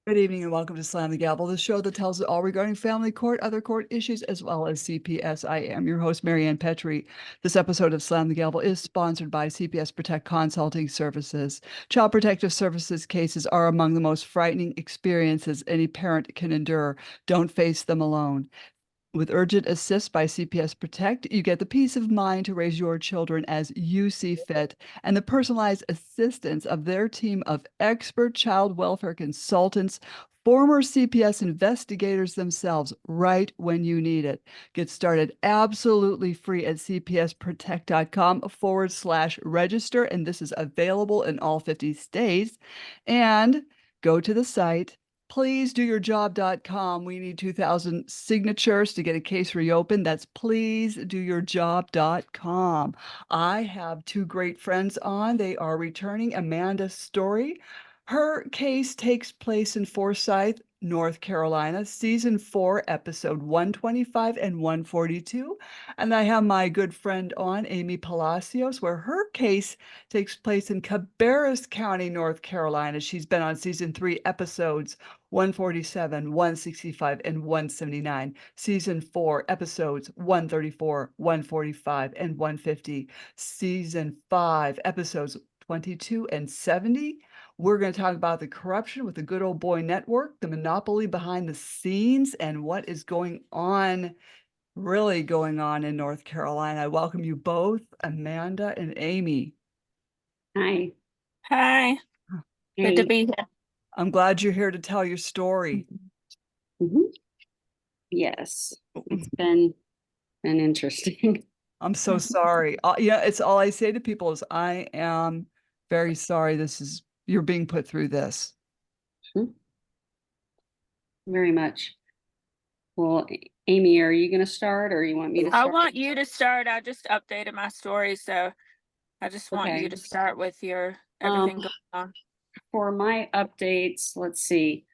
Good evening and welcome to Slam the Gavel, the show that tells it all regarding family court, other court issues, as well as CPS. I am your host, Marianne Petrie. This episode of Slam the Gavel is sponsored by CPS Protect Consulting Services. Child Protective Services cases are among the most frightening experiences any parent can endure. Don't face them alone. With urgent assist by CPS Protect, you get the peace of mind to raise your children as you see fit and the personalized assistance of their team of expert child welfare consultants, former CPS investigators themselves, right when you need it. Get started absolutely free at cpsprotect.com/register, and this is available in all 50 states. And go to the site. PleaseDoYourJob.com. We need 2,000 signatures to get a case reopened. That's PleaseDoYourJob.com. I have two great friends on. They are returning Amanda Story. Her case takes place in Forsyth, North Carolina, season 4, episode 125 and 142. And I have my good friend on, Amy Palacios, where her case takes place in Cabarrus County, North Carolina. She's been on season 3, episodes 147, 165, and 179. Season 4, episodes 134, 145, and 150. Season 5, episodes 22 and 70. We're going to talk about the corruption with the Good Old Boy Network, the monopoly behind the scenes, and what is going on, really going on in North Carolina. I welcome you both, Amanda and Amy. Hi. Hi. Good to be here. I'm glad you're here to tell your story. Yes, it's been interesting. I'm so sorry. It's all I say to people is I am very sorry you're being put through this. Very much. Well, Amy, are you going to start or you want me to start? I want you to start. I just updated my story, so I just want you to start with your everything going on. For my updates, let's see.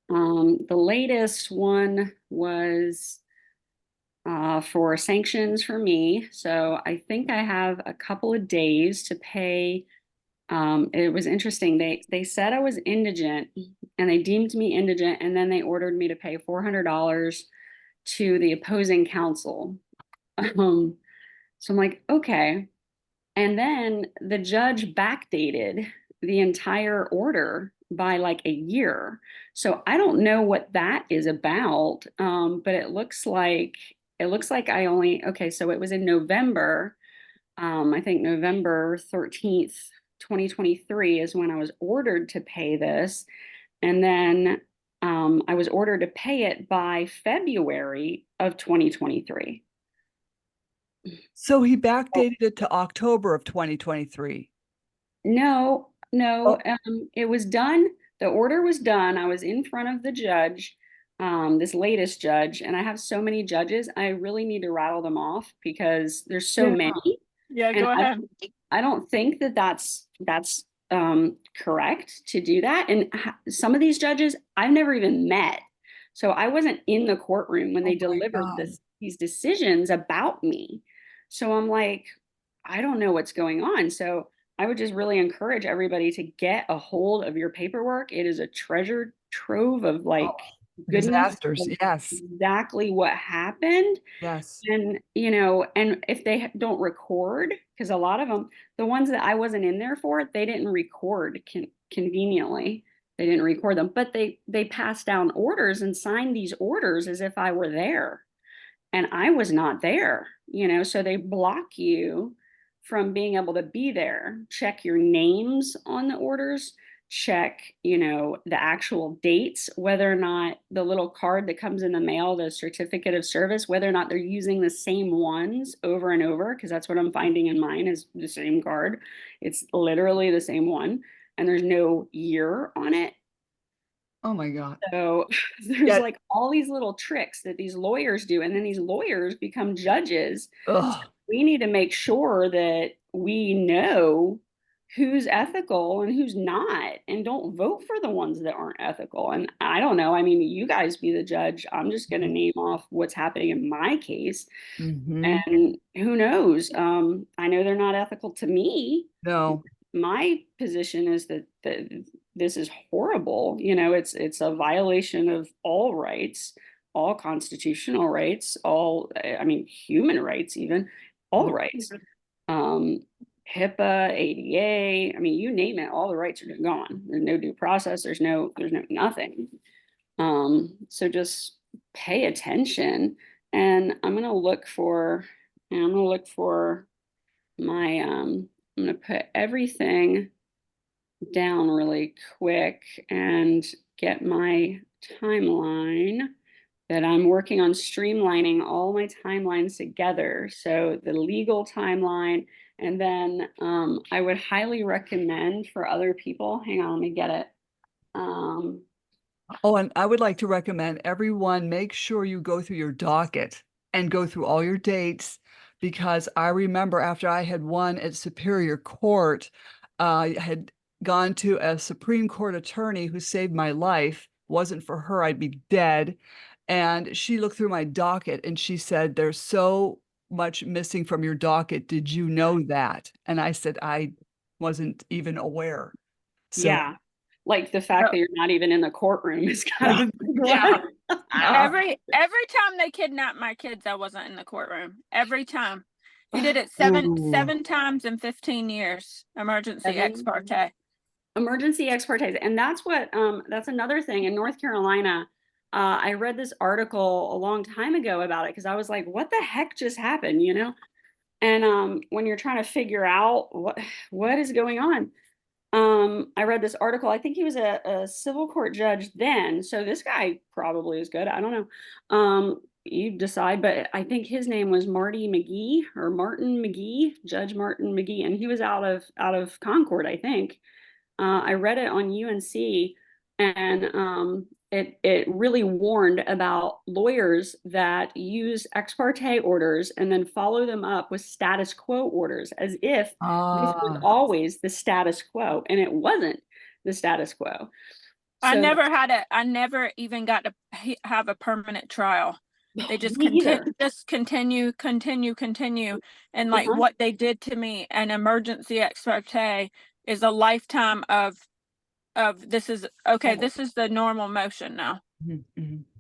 The latest one was for sanctions for me. So I think I have a couple of days to pay. It was interesting. They said I was indigent and they deemed me indigent, and then they ordered me to pay $400 to the opposing counsel. So I'm like, okay. And then the judge backdated the entire order by like a year. So I don't know what that is about. But it looks like I only, okay, so it was in November. I think November 13th, 2023 is when I was ordered to pay this. And then I was ordered to pay it by February of 2023. So he backdated it to October of 2023. No, it was done. The order was done. I was in front of the judge, this latest judge, and I have so many judges. I really need to rattle them off because there's so many. Yeah, go ahead. I don't think that that's correct to do that. And some of these judges I've never even met. So I wasn't in the courtroom when they delivered these decisions about me. So I'm like, I don't know what's going on. So I would just really encourage everybody to get a hold of your paperwork. It is a treasure trove of disasters. Yes. Exactly what happened. Yes. And, and if they don't record, because a lot of them, the ones that I wasn't in there for, they didn't record conveniently. They didn't record them, but they passed down orders and signed these orders as if I were there. And I was not there, so they block you from being able to be there. Check your names on the orders, check, the actual dates, whether or not the little card that comes in the mail, the certificate of service, whether or not they're using the same ones over and over, because that's what I'm finding in mine is the same card. It's literally the same one, and there's no year on it. Oh my God. So there's like all these little tricks that these lawyers do, and then these lawyers become judges. So we need to make sure that we know who's ethical and who's not, and don't vote for the ones that aren't ethical. And I don't know. I mean, you guys be the judge. I'm just going to name off what's happening in my case. And who knows? I know they're not ethical to me. No. My position is that this is horrible. You know, it's a violation of all rights, all constitutional rights, all, I mean, human rights, even all rights. HIPAA, ADA, I mean, you name it, all the rights are just gone. There's no due process. There's no nothing. So just pay attention. And I'm gonna look for my I'm gonna put everything down really quick and get my timeline that I'm working on streamlining all my timelines together. So the legal timeline, and then I would highly recommend for other people, hang on, let me get it. Oh, and I would like to recommend everyone make sure you go through your docket and go through all your dates, because I remember after I had won at Superior Court, I had gone to a Supreme Court attorney who saved my life. Wasn't for her, I'd be dead. And she looked through my docket and she said, "There's so much missing from your docket. Did you know that?" And I said, "I wasn't even aware." So Yeah, like the fact that you're not even in the courtroom is kind of a big Yeah. one. Every time they kidnapped my kids, I wasn't in the courtroom. Every time. He did it seven times in 15 years. Emergency ex parte. Emergency ex parte. And that's what that's another thing in North Carolina. I read this article a long time ago about it because I was like, what the heck just happened, you know? And when you're trying to figure out what is going on, I read this article. I think he was a civil court judge then, so this guy probably is good. I don't know. You decide, but I think his name was Martin McGee, Judge Martin McGee, and he was out of Concord, I think. I read it on UNC, and it really warned about lawyers that use ex parte orders and then follow them up with status quo orders, as if this was always the status quo, and it wasn't the status quo. I never even got to have a permanent trial. They just continue, and like what they did to me, an emergency ex parte is a lifetime of this is okay, this is the normal motion now.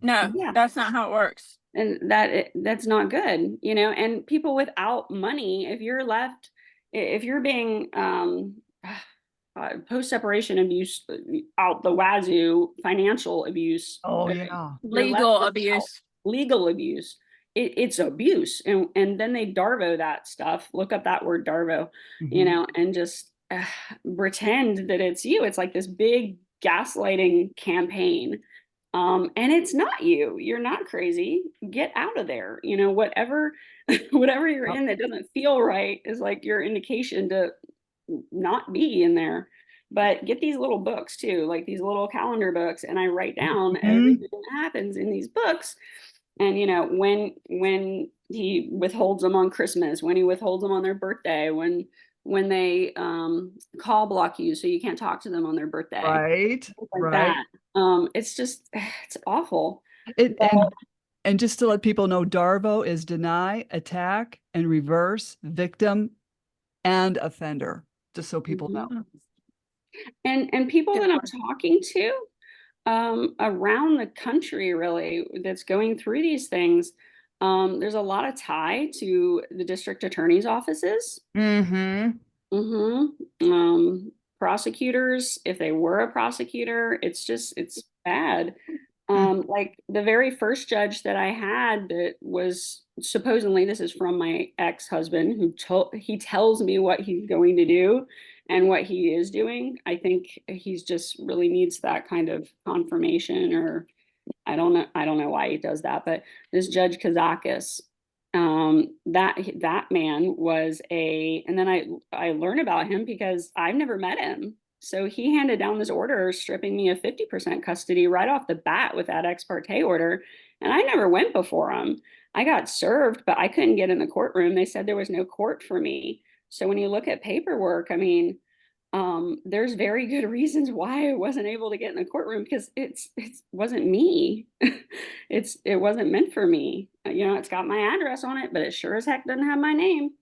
No, that's not how it works. And that's not good, you know. And people without money, if you're being post-separation abuse out the wazoo, financial abuse, legal abuse, it's abuse. And then they DARVO that stuff. Look up that word DARVO, you know, and just pretend that it's you. It's like this big gaslighting campaign. And it's not you. You're not crazy. Get out of there. You know, whatever you're in that doesn't feel right is like your indication to not be in there. But get these little books too, like these little calendar books, and I write down everything that happens in these books. And you know, when he withholds them on Christmas, when he withholds them on their birthday, when they call block you so you can't talk to them on their birthday, that. It's just, it's awful. And just to let people know, DARVO is deny, attack, and reverse, victim, and offender, just so people know. And people that I'm talking to around the country, really, that's going through these things, there's a lot of tie to the district attorney's offices. Prosecutors, if they were a prosecutor, it's bad. Like the very first judge that I had that was supposedly, this is from my ex-husband, he tells me what he's going to do and what he is doing. I think he's just really needs that kind of confirmation, or I don't know why he does that. But this Judge Kazakis, that man was and then I learned about him because I've never met him. So he handed down this order stripping me of 50% custody right off the bat with that ex parte order. And I never went before him. I got served, but I couldn't get in the courtroom. They said there was no court for me. So when you look at paperwork, I mean, there's very good reasons why I wasn't able to get in the courtroom, because it wasn't me. It wasn't meant for me. You know, it's got my address on it, but it sure as heck doesn't have my name.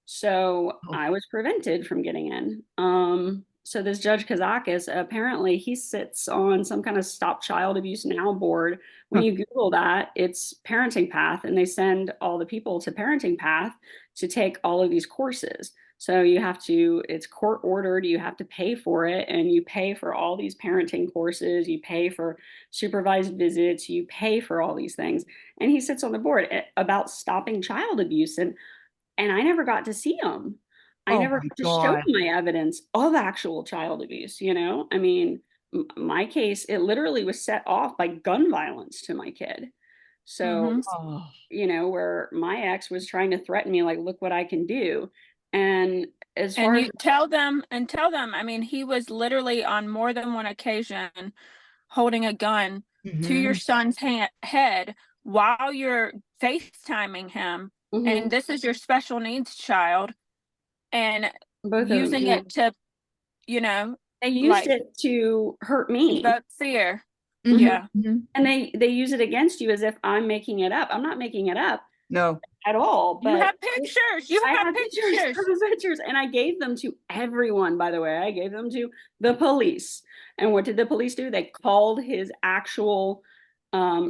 So I was prevented from getting in. so this Judge Kazakis, apparently he sits on some kind of Stop Child Abuse Now board. When you Google that, it's Parenting Path, and they send all the people to Parenting Path to take all of these courses. So you have to, it's court ordered, you have to pay for it, and you pay for all these parenting courses, you pay for supervised visits, you pay for all these things. And he sits on the board about stopping child abuse. And I never got to see him. I Oh never my got to show God. him my evidence of actual child abuse, you know? I mean, my case, it literally was set off by gun violence to my kid. So, Mhm. Oh, you know, where my ex was trying to threaten me, like, look what I can do. And as far And as you tell them, I mean, he was literally on more than one occasion holding a gun to your mhm. son's head while you're FaceTiming him. Mhm, And this is your special needs child, and both of them, using yeah, it to, you know, they used like it to hurt me. evoke fear. Mhm. Yeah. Mhm. And they use it against you as if I'm making it up. I'm not making it up No. at all, You but have pictures. You I have have pictures, I pictures. have pictures, and I gave them to everyone, by the way. I gave them to the police. And what did the police do? They called his actual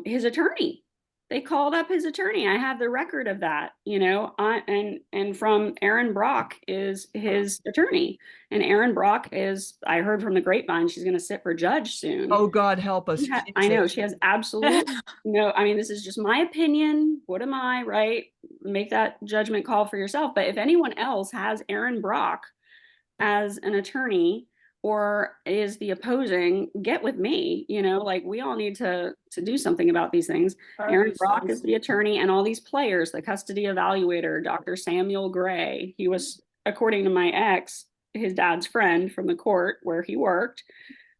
his attorney. They called up his attorney. I have the record of that, you know. And from Aaron Brock is his attorney. And Aaron Brock is, I heard from the grapevine, she's going to sit for judge soon. Oh, God help us. I know Jesus. she has absolutely no, I mean, this is just my opinion. What am I, right? Make that judgment call for yourself. But if anyone else has Aaron Brock as an attorney or is the opposing, get with me. You know, like, we all need to do something about these things. Aaron Brock is the attorney, and all these players, the custody evaluator, Dr. Samuel Gray. He was, according to my ex, his dad's friend from the court where he worked.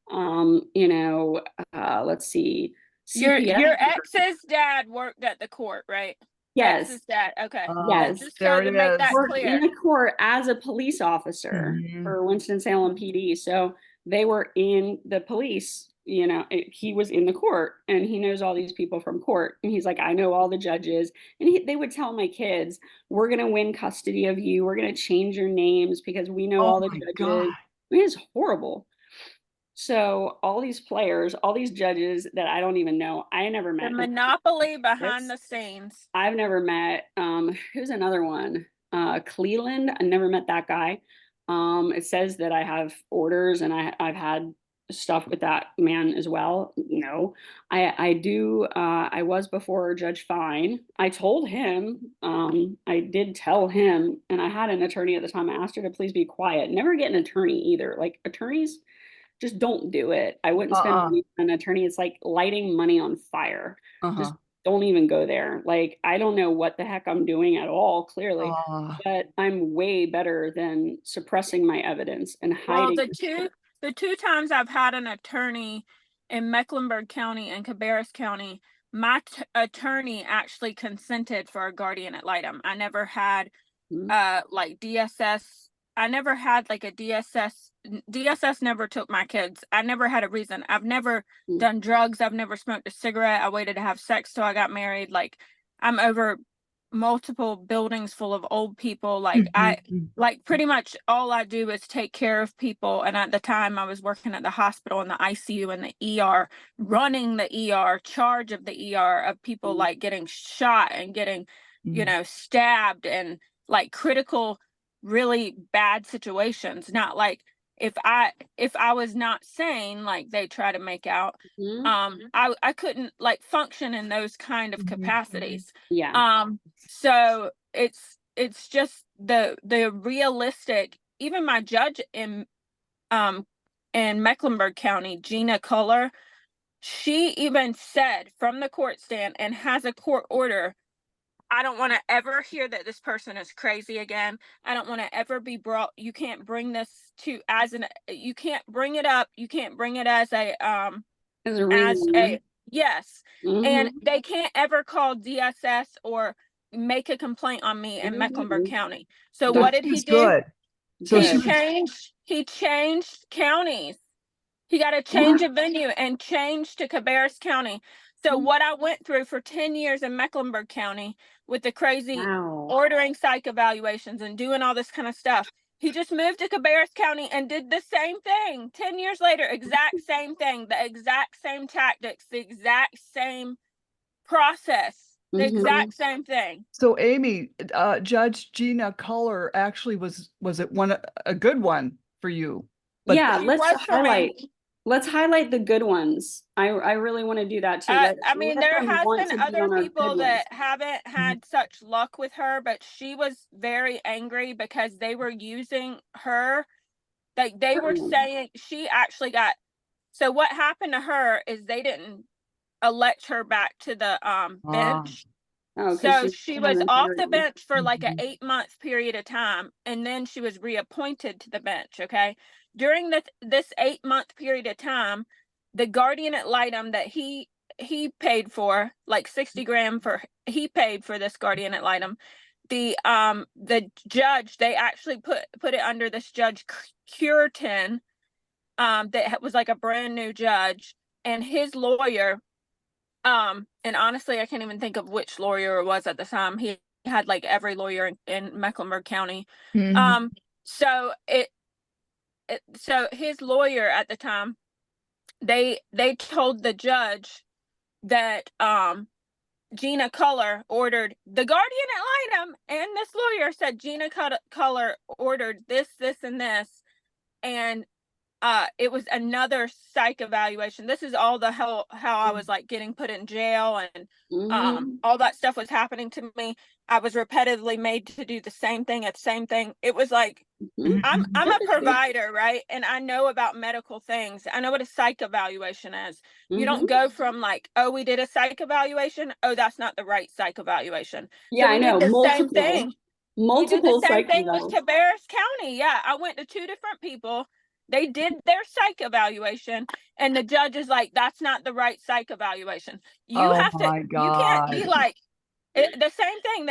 You know, let's see, Your CPS. ex's dad worked at the court, right? Yes, Ex's dad. Okay. Yes. Just There so it to make that is. worked in clear. the court as a police officer Mhm. for Winston-Salem PD. So they were in the police, you know, he was in the court, and he knows all these people from court. And he's like, I know all the judges. And they would tell my kids, we're going to win custody of you. We're going to change your names because we know Oh all the my judges. God. I mean, it's horrible. So all these players, all these judges that I don't even know, I never The met. monopoly behind the scenes. I've never met, who's another one? Cleland. I never met that guy. It says that I have orders, and I've had stuff with that man as well. No, I do. I was before Judge Fine. I told him, I did tell him, and I had an attorney at the time. I asked her to please be quiet. Never get an attorney either. Like, attorneys, just don't do it. I wouldn't spend money on an attorney. It's like lighting money on fire. Just don't even go there. Like, I don't know what the heck I'm doing at all, clearly, but I'm way better than suppressing my evidence and Well, hiding. the two times I've had an attorney in Mecklenburg County and Cabarrus County, my attorney actually consented for a guardian ad litem. I never had like DSS. I never had like a DSS. DSS never took my kids. I never had a reason. I've never done drugs. I've never smoked a cigarette. I waited to have sex till I got married. Like, I'm over multiple buildings full of old people. Like, like, pretty much all I do is take care of people. And at the time I was working at the hospital in the ICU and the ER, running the ER, charge of the ER of people like getting shot and getting, you know, stabbed, and like critical, really bad situations. Not like, if I was not sane, like they try to make out, I couldn't like function in those kind of capacities. Yeah. So it's just the realistic. Even my judge in Mecklenburg County, Gina Culler, she even said from the court stand, and has a court order, I don't want to ever hear that this person is crazy again. I don't want to ever be brought. You can't bring this to as an. You can't bring it up. You can't bring it as a yes. And they can't ever call DSS or make a complaint on me in Mecklenburg County. So what did he do? So He changed counties. He got a change of venue and changed to Cabarrus County. So what I went through for 10 years in Mecklenburg County with the crazy ordering psych evaluations and doing all this kind of stuff, He just moved to Cabarrus County and did the same thing. 10 years later, exact same thing, the exact same tactics, the exact same process, the exact same thing. So Amy, Judge Gina Culler actually was it a good one for you? But Yeah, She was for me. let's highlight the good ones. I really want to do that too. I mean, Let there them has want been to be other on our people good ones. that haven't had such luck with her, but she was very angry because they were using her. Like they were saying she actually got, so what happened to her is they didn't elect her back to the bench. Oh, So she was off the bench for like an Mhm. 8-month period of time, and then she was reappointed to the bench. Okay. During this 8-month period of time, the guardian ad litem that he paid for, like 60 grand for, he paid for this guardian ad litem. The judge, they actually put it under this judge Curtin, that was like a brand new judge, and his lawyer, and honestly, I can't even think of which lawyer it was at the time. He had like every lawyer in Mecklenburg County. Mhm. So so his lawyer at the time, they told the judge that Gina Culler ordered the guardian ad litem, and this lawyer said Gina Culler ordered this, and this, and it was another psych evaluation. This is all the how I was like getting put in jail, and all that stuff was happening to me. I was repetitively made to do the same thing at the same thing. It was like, I'm a provider, right? And I know about medical things. I know what a psych evaluation is. You don't go from like, oh, we did a psych evaluation. Oh, that's not the right psych evaluation. Yeah, So we I know. did the same thing. We did the Multiple same psych thing with evals. Cabarrus County. Yeah, I went to 2 different people. They did their psych evaluation, and the judge is like, that's not the right psych evaluation. You Oh have to, my you can't be God. like, the same thing.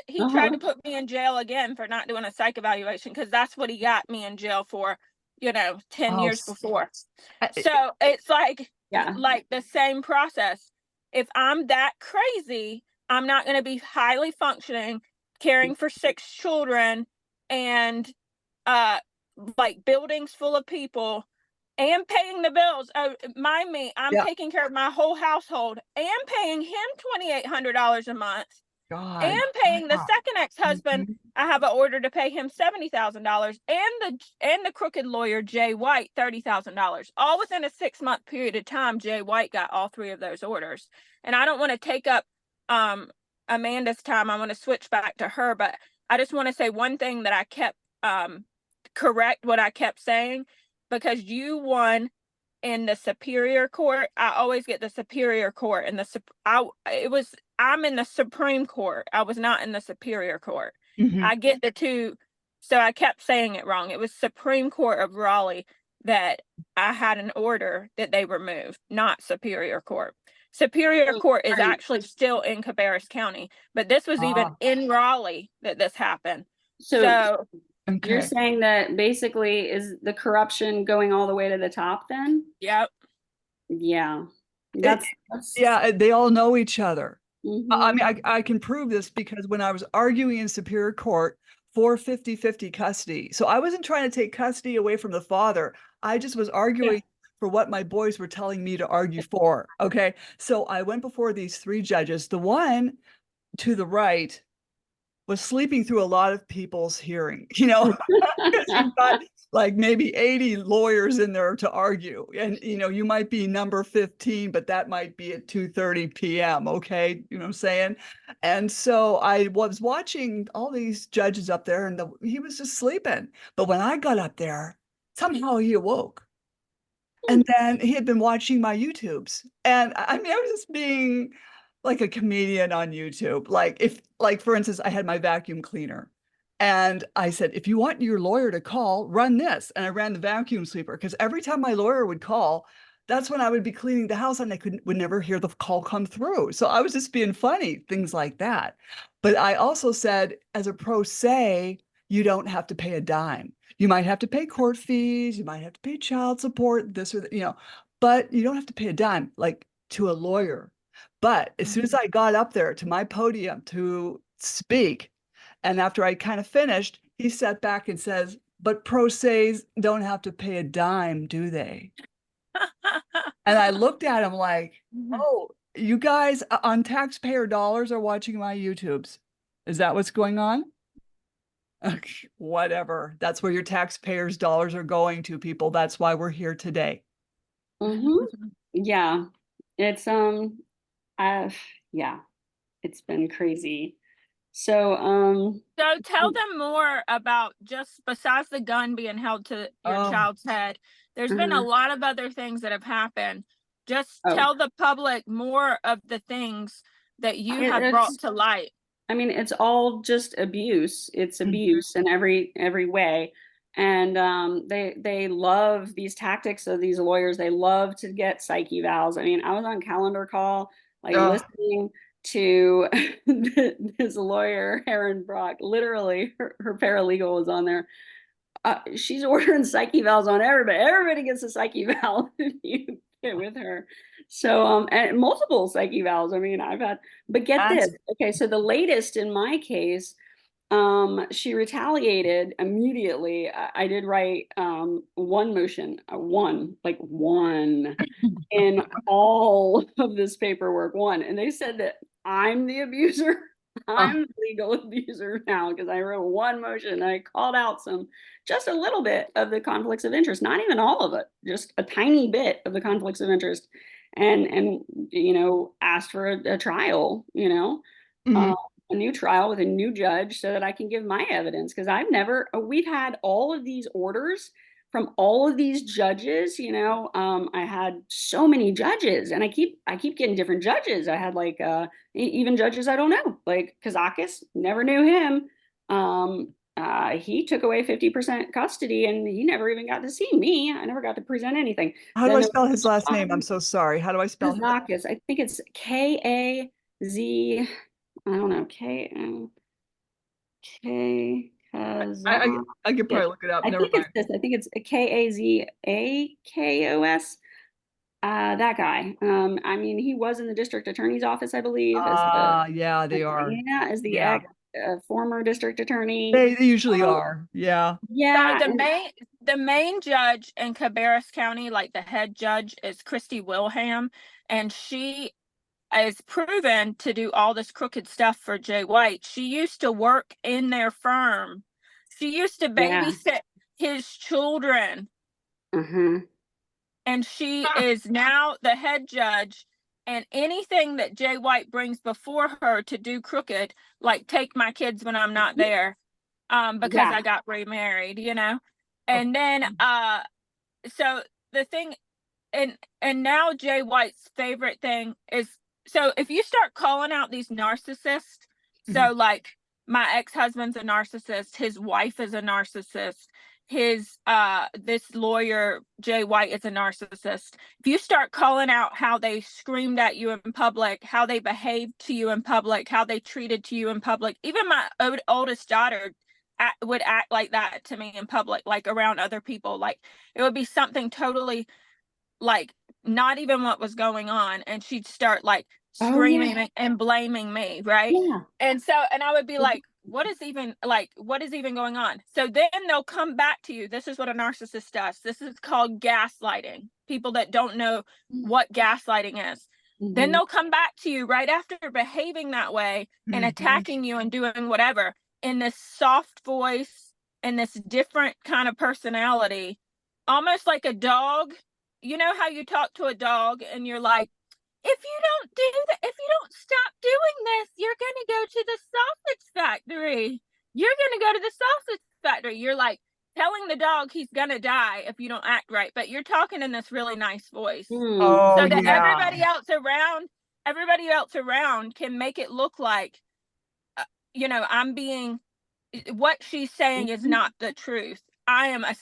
He tried to put me in jail again for not doing a psych evaluation, because that's what he got me in jail for, 10 Oh, years before. I- So it's like, Yeah. like the same process. If I'm that crazy, I'm not going to be highly functioning, caring for 6 children, and like buildings full of people, and paying the bills. Oh, mind me, I'm yeah, taking care of my whole household and paying him $2,800 a month, and God. paying the Yeah. second ex-husband. Mhm. I have an order to pay him $70,000, and the crooked lawyer Jay White $30,000. All within a 6-month period of time, Jay White got all 3 of those orders. And I don't want to take up Amanda's time. I want to switch back to her, but I just want to say one thing that I kept correct what I kept saying, because you won in the Superior Court. I always get the Superior Court, and I'm in the Supreme Court. I was not in the Superior Court. Mhm. I get the two, so I kept saying it wrong. It was Supreme Court of Raleigh that I had an order that they removed, not Superior Court. Superior Court is actually still in Cabarrus County, but this was even in Raleigh that this happened. So You're Okay. saying that basically is the corruption going all the way to the top then? yep. Yeah. It- That's yeah, they all know each other. I mhm. mean, I can prove this because when I was arguing in Superior Court for 50-50 custody, so I wasn't trying to take custody away from the father. I just was arguing for what my boys were telling me to argue for. Okay. So I went before these 3 judges. The one to the right was sleeping through a lot of people's hearing, because you've got like maybe 80 lawyers in there to argue. And, you might be number 15, but that might be at 2:30 p.m. Okay. You know what I'm saying? And so I was watching all these judges up there, and he was just sleeping. But when I got up there, somehow he awoke. And then he had been watching my YouTubes. And I mean, I was just being like a comedian on YouTube. Like for instance, I had my vacuum cleaner. And I said, if you want your lawyer to call, run this. And I ran the vacuum sweeper, because every time my lawyer would call, that's when I would be cleaning the house, and I would never hear the call come through. So I was just being funny, things like that. But I also said, as a pro se, you don't have to pay a dime. You might have to pay court fees, you might have to pay child support, this or that, but you don't have to pay a dime, like to a lawyer. But as soon as I got up there to my podium to speak, and after I kind of finished, he sat back and says, but proces don't have to pay a dime, do they? And I looked at him like, oh, you guys on taxpayer dollars are watching my YouTubes. Is that what's going on? Okay, whatever. That's where your taxpayers' dollars are going to, people. That's why we're here today. Yeah, it's yeah, it's been crazy. So So tell them more about, just besides the gun being held to your child's head, there's been a lot of other things that have happened. Just tell the public more of the things that you have brought to light. I mean, it's all just abuse. It's abuse in every way. And they love these tactics of these lawyers. They love to get psych evals. I mean, I was on calendar call, like listening to this lawyer, Erin Brock. Literally, her paralegal was on there. She's ordering psych evals on everybody. Everybody gets a psych eval if you get with her. So and multiple psych evals. I mean, I've had, but get this. Okay, so the latest in my case, she retaliated immediately. I did write one motion, one in all of this paperwork, one, and they said that I'm the abuser. I'm the legal abuser now because I wrote one motion. I called out just a little bit of the conflicts of interest, not even all of it, just a tiny bit of the conflicts of interest, and asked for a trial, a new trial with a new judge so that I can give my evidence, because we've had all of these orders from all of these judges. I had so many judges, and I keep getting different judges. I had like even judges I don't know, like Kazakis, never knew him. He took away 50% custody, and he never even got to see me. I never got to present anything. How do I spell his last name? I'm so sorry. How do I spell Kazakis? I think it's Kaz. I don't know. I could probably look it up. Never mind. I think it's Kazakos. That guy. I mean, he was in the district attorney's office, I believe. Yeah, they are. Yeah, as the former district attorney. They usually are. Yeah. Yeah. So the main judge in Cabarrus County, like the head judge, is Christy Wilhelm, and she is proven to do all this crooked stuff for Jay White. She used to work in their firm. She used to babysit his children. And she is now the head judge, and anything that Jay White brings before her to do crooked, like take my kids when I'm not there, because I got remarried, and then so the thing, and now Jay White's favorite thing is, so if you start calling out these narcissists, so like my ex-husband's a narcissist, his wife is a narcissist, his this lawyer Jay White is a narcissist. If you start calling out how they screamed at you in public, how they behaved to you in public, how they treated to you in public, even my oldest daughter would act like that to me in public, like around other people. Like it would be something totally like not even what was going on, and she'd start like screaming and blaming me, right? And I would be like, what is even going on? So then they'll come back to you. This is what a narcissist does. This is called gaslighting. People that don't know what gaslighting is, then they'll come back to you right after behaving that way and attacking you and doing whatever in this soft voice and this different kind of personality, almost like a dog. You know how you talk to a dog and you're like, if you don't stop doing this, you're going to go to the sausage factory. You're going to go to the sausage factory. You're like telling the dog he's going to die if you don't act right, but you're talking in this really nice voice. So that everybody else around can make it look like, I'm being, what she's saying is not the truth. I am a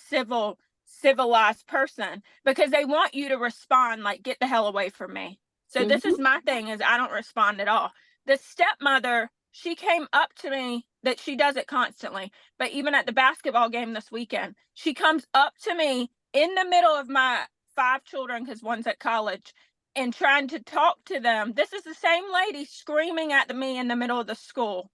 civilized person, because they want you to respond like, get the hell away from me. So this is my thing, is I don't respond at all. The stepmother, she came up to me, that she does it constantly, but even at the basketball game this weekend, she comes up to me in the middle of my 5 children, because one's at college, and trying to talk to them. This is the same lady screaming at me in the middle of the school,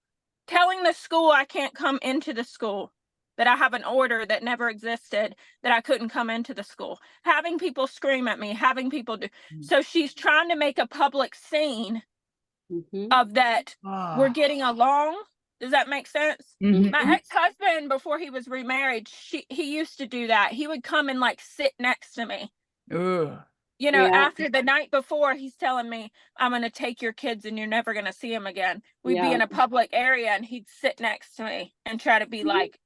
telling the school I can't come into the school. that I have an order that never existed, that I couldn't come into the school, having people scream at me, having people do. So she's trying to make a public scene of that we're getting along. Does that make sense? Mhm. My ex-husband, before he was remarried, he used to do that. He would come and like sit next to me. Ugh. You know, Yeah. after the night before, he's telling me, I'm going to take your kids and you're never going to see them again. We'd be in a public area and he'd sit next to me and try to be like,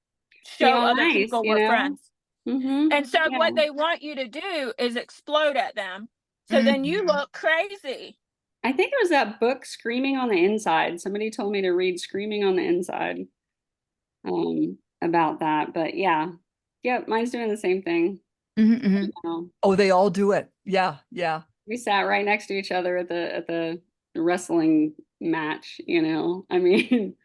show all other nice, people you we're know? friends. And so Yeah. what they want you to do is explode at them. So then you look crazy. I think it was that book, Screaming on the Inside. Somebody told me to read Screaming on the Inside about that. But yeah, mine's doing the same thing. You know? Oh, they all do it. Yeah, yeah. We sat right next to each other at the wrestling match, you know. I mean,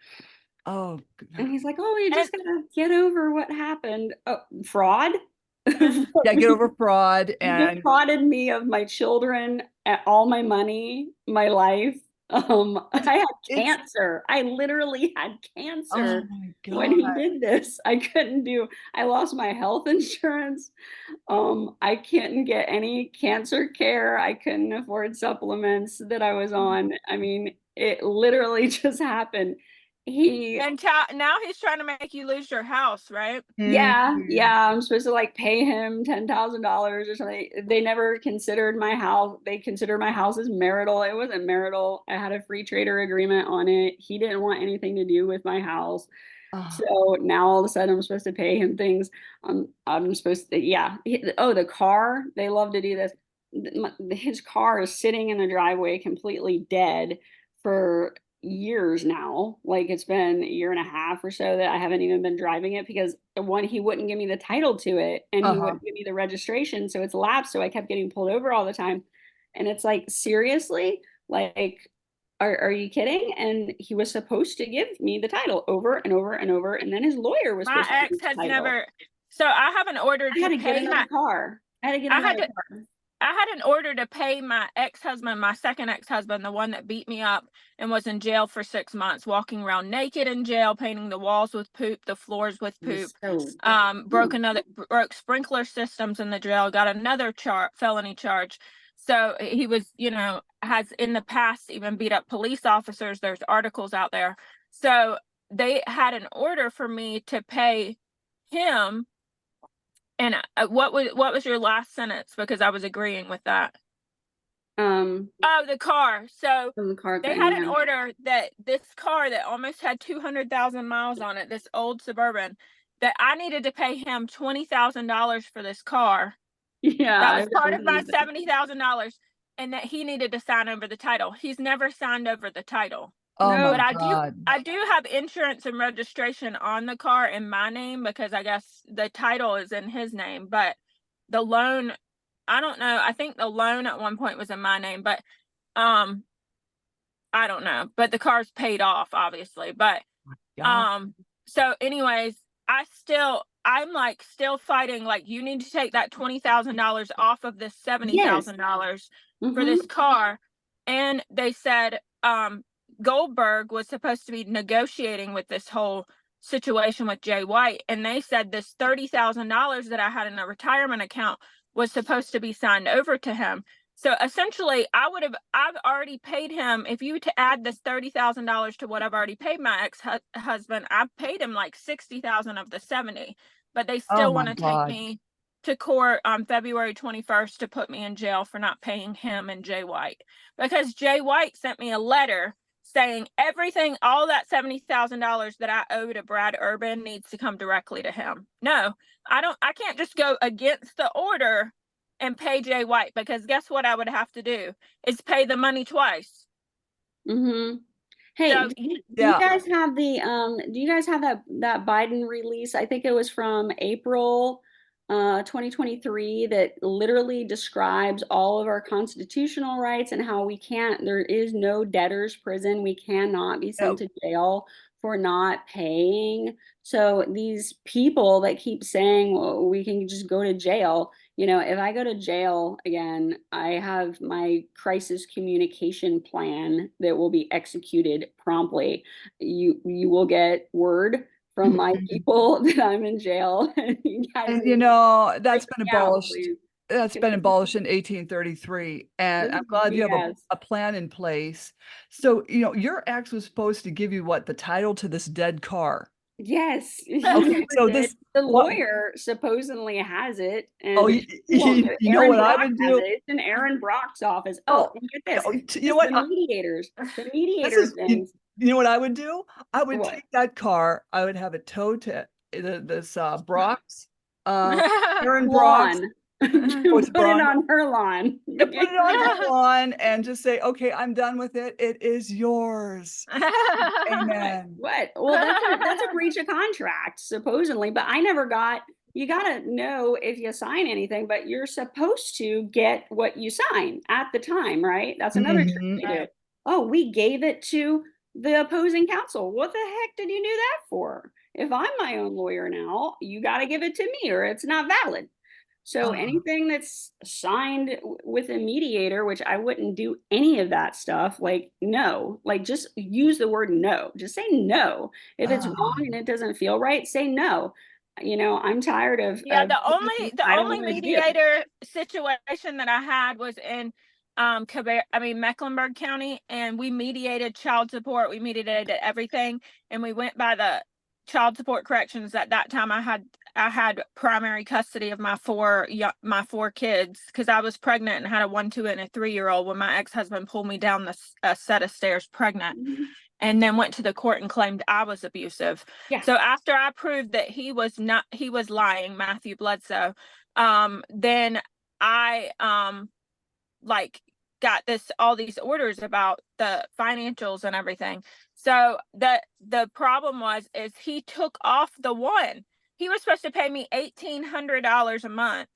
Oh, and he's like, "Oh, you just gotta get over what happened." Oh, fraud. yeah, get over fraud You and defrauded me of my children, all my money, my life. I had cancer. I literally had cancer when he did this. I lost my health insurance. I couldn't get any cancer care. I couldn't afford supplements that I was on. I mean, it literally just happened. And now he's trying to make you lose your house, right? Yeah, I'm supposed to like pay him $10,000 or something. They never considered my house. They considered my house as marital. It wasn't marital. I had a free trader agreement on it. He didn't want anything to do with my house. So now all of a sudden I'm supposed to pay him things. I'm supposed to, the car, they love to do this. His car is sitting in the driveway completely dead for years now. Like it's been a year and a half or so that I haven't even been driving it because he wouldn't give me the title to it and he wouldn't give me the registration, so it's lapsed. So I kept getting pulled over all the time, and it's like, seriously, like, are you kidding? And he was supposed to give me the title over and over and over, and then his lawyer was My supposed to give ex me the has title. never. So I have an order I had to to get pay another my car. I had to get another car. I had an order to pay my ex-husband, my second ex-husband, the one that beat me up and was in jail for 6 months, walking around naked in jail, painting the walls with poop, the floors with poop, broke sprinkler systems in the jail, got another felony charge. So he was, you know, has in the past even beat up police officers. There's articles out there. So they had an order for me to pay him. And what was your last sentence? Because I was agreeing with that. The car. So they had an order that this car that almost had 200,000 miles on it, this old Suburban, that I needed to pay him $20,000 for this car. Yeah, that was part of my $70,000, and that he needed to sign over the title. He's never signed over the title. Oh but my God. I do have insurance and registration on the car in my name because I guess the title is in his name, but the loan, I don't know. I think the loan at one point was in my name, but I don't know. But the car's paid off, obviously. But so anyways, I'm like still fighting, like, you need to take that $20,000 off of this $70,000 for this car. And they said Goldberg was supposed to be negotiating with this whole situation with Jay White, and they said this $30,000 that I had in a retirement account was supposed to be signed over to him. So essentially, I've already paid him. If you to add this $30,000 to what I've already paid my ex-husband, I've paid him like $60,000 of the 70, but they still want to take me to court on February 21st to put me in jail for not paying him and Jay White, because Jay White sent me a letter saying everything, all that $70,000 that I owe to Brad Urban needs to come directly to him. No, I can't just go against the order and pay Jay White, because guess what I would have to do is pay the money twice. Hey, So, do you guys have that Biden release? I think it was from April 2023, that literally describes all of our constitutional rights and how there is no debtor's prison. We cannot be sent to jail for not paying. So these people that keep saying, well, we can just go to jail, you know, if I go to jail again, I have my crisis communication plan that will be executed promptly. You will get word from my people that I'm in jail. And you guys And need you to know, that's break been me out, abolished. please. That's been abolished in 1833. And I'm This is glad you have BS. a plan in place. So, you know, your ex was supposed to give you what, the title to this dead car. Yes, he Okay, never so did. this The what lawyer supposedly has it, oh and he won't do it. you know Aaron what I Brock would has do? it. It's in Aaron Brock's office. Oh, Oh, and get this. you know It's what? the mediators. The This mediator is things. you know what I would do? I would What? take that car, I would have it towed to this Brock's, uh, Aaron Brock's. Lawn. Oh, it's Put it Braun. on her lawn. Yeah, put it on her lawn and just say, okay, I'm done with it. It is yours. Amen. What? Well, that's a breach of contract, supposedly, but I never got. You gotta know if you sign anything, but you're supposed to get what you sign at the time, right? That's another trick Mhm. they do. Oh, we gave it to the opposing counsel. What the heck did you do that for? If I'm my own lawyer now, you got to give it to me or it's not valid. So Oh, anything that's signed with a mediator, which I wouldn't do any of that stuff, like no, like just use the word no. Just say no. If it's wrong and oh. it doesn't feel right, say no. You know, I'm tired of Yeah, the I don't only want to do. mediator situation that I had was in Mecklenburg County, and we mediated child support, we mediated everything, and we went by the child support corrections. At that time I had primary custody of my four kids, because I was pregnant and had a 1, 2, and a 3-year-old when my ex-husband pulled me down a set of stairs pregnant, and then went to the court and claimed I was abusive. Yeah. So after I proved that he was lying, Matthew Bledsoe, then I like got all these orders about the financials and everything. So the problem is he took off the one. He was supposed to pay me $1,800 a month,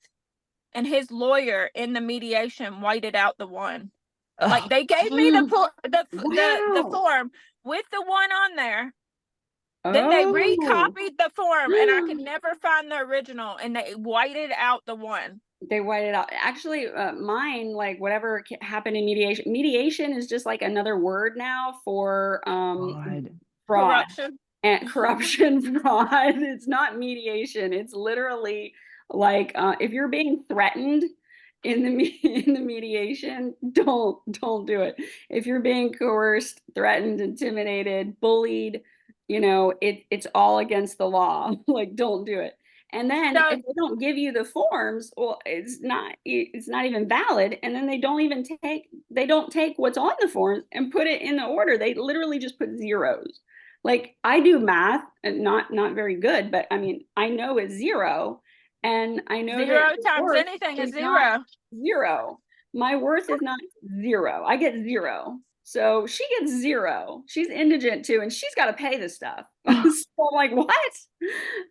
and his lawyer in the mediation whited out the one. Like, they gave me the form with the one on there. Then they recopied the form, and I could never find the original, and they whited out the one. They white it out. Actually, mine, like whatever happened in mediation. Mediation is just like another word now for God. fraud Corruption. and corruption, fraud. It's not mediation. It's literally like if you're being threatened in the mediation, don't do it. If you're being coerced, threatened, intimidated, bullied, you know, it's all against the law. Like, don't do it. And then So, if they don't give you the forms, well, it's not even valid. And then they don't take what's on the forms and put it in the order. They literally just put zeros. Like, I do math and not very good, but I mean, I know it's zero. And I know zero that times anything is not zero. zero. My worth is not zero. I get zero. So she gets zero. She's indigent too, and she's got to pay the stuff. So I'm like, what?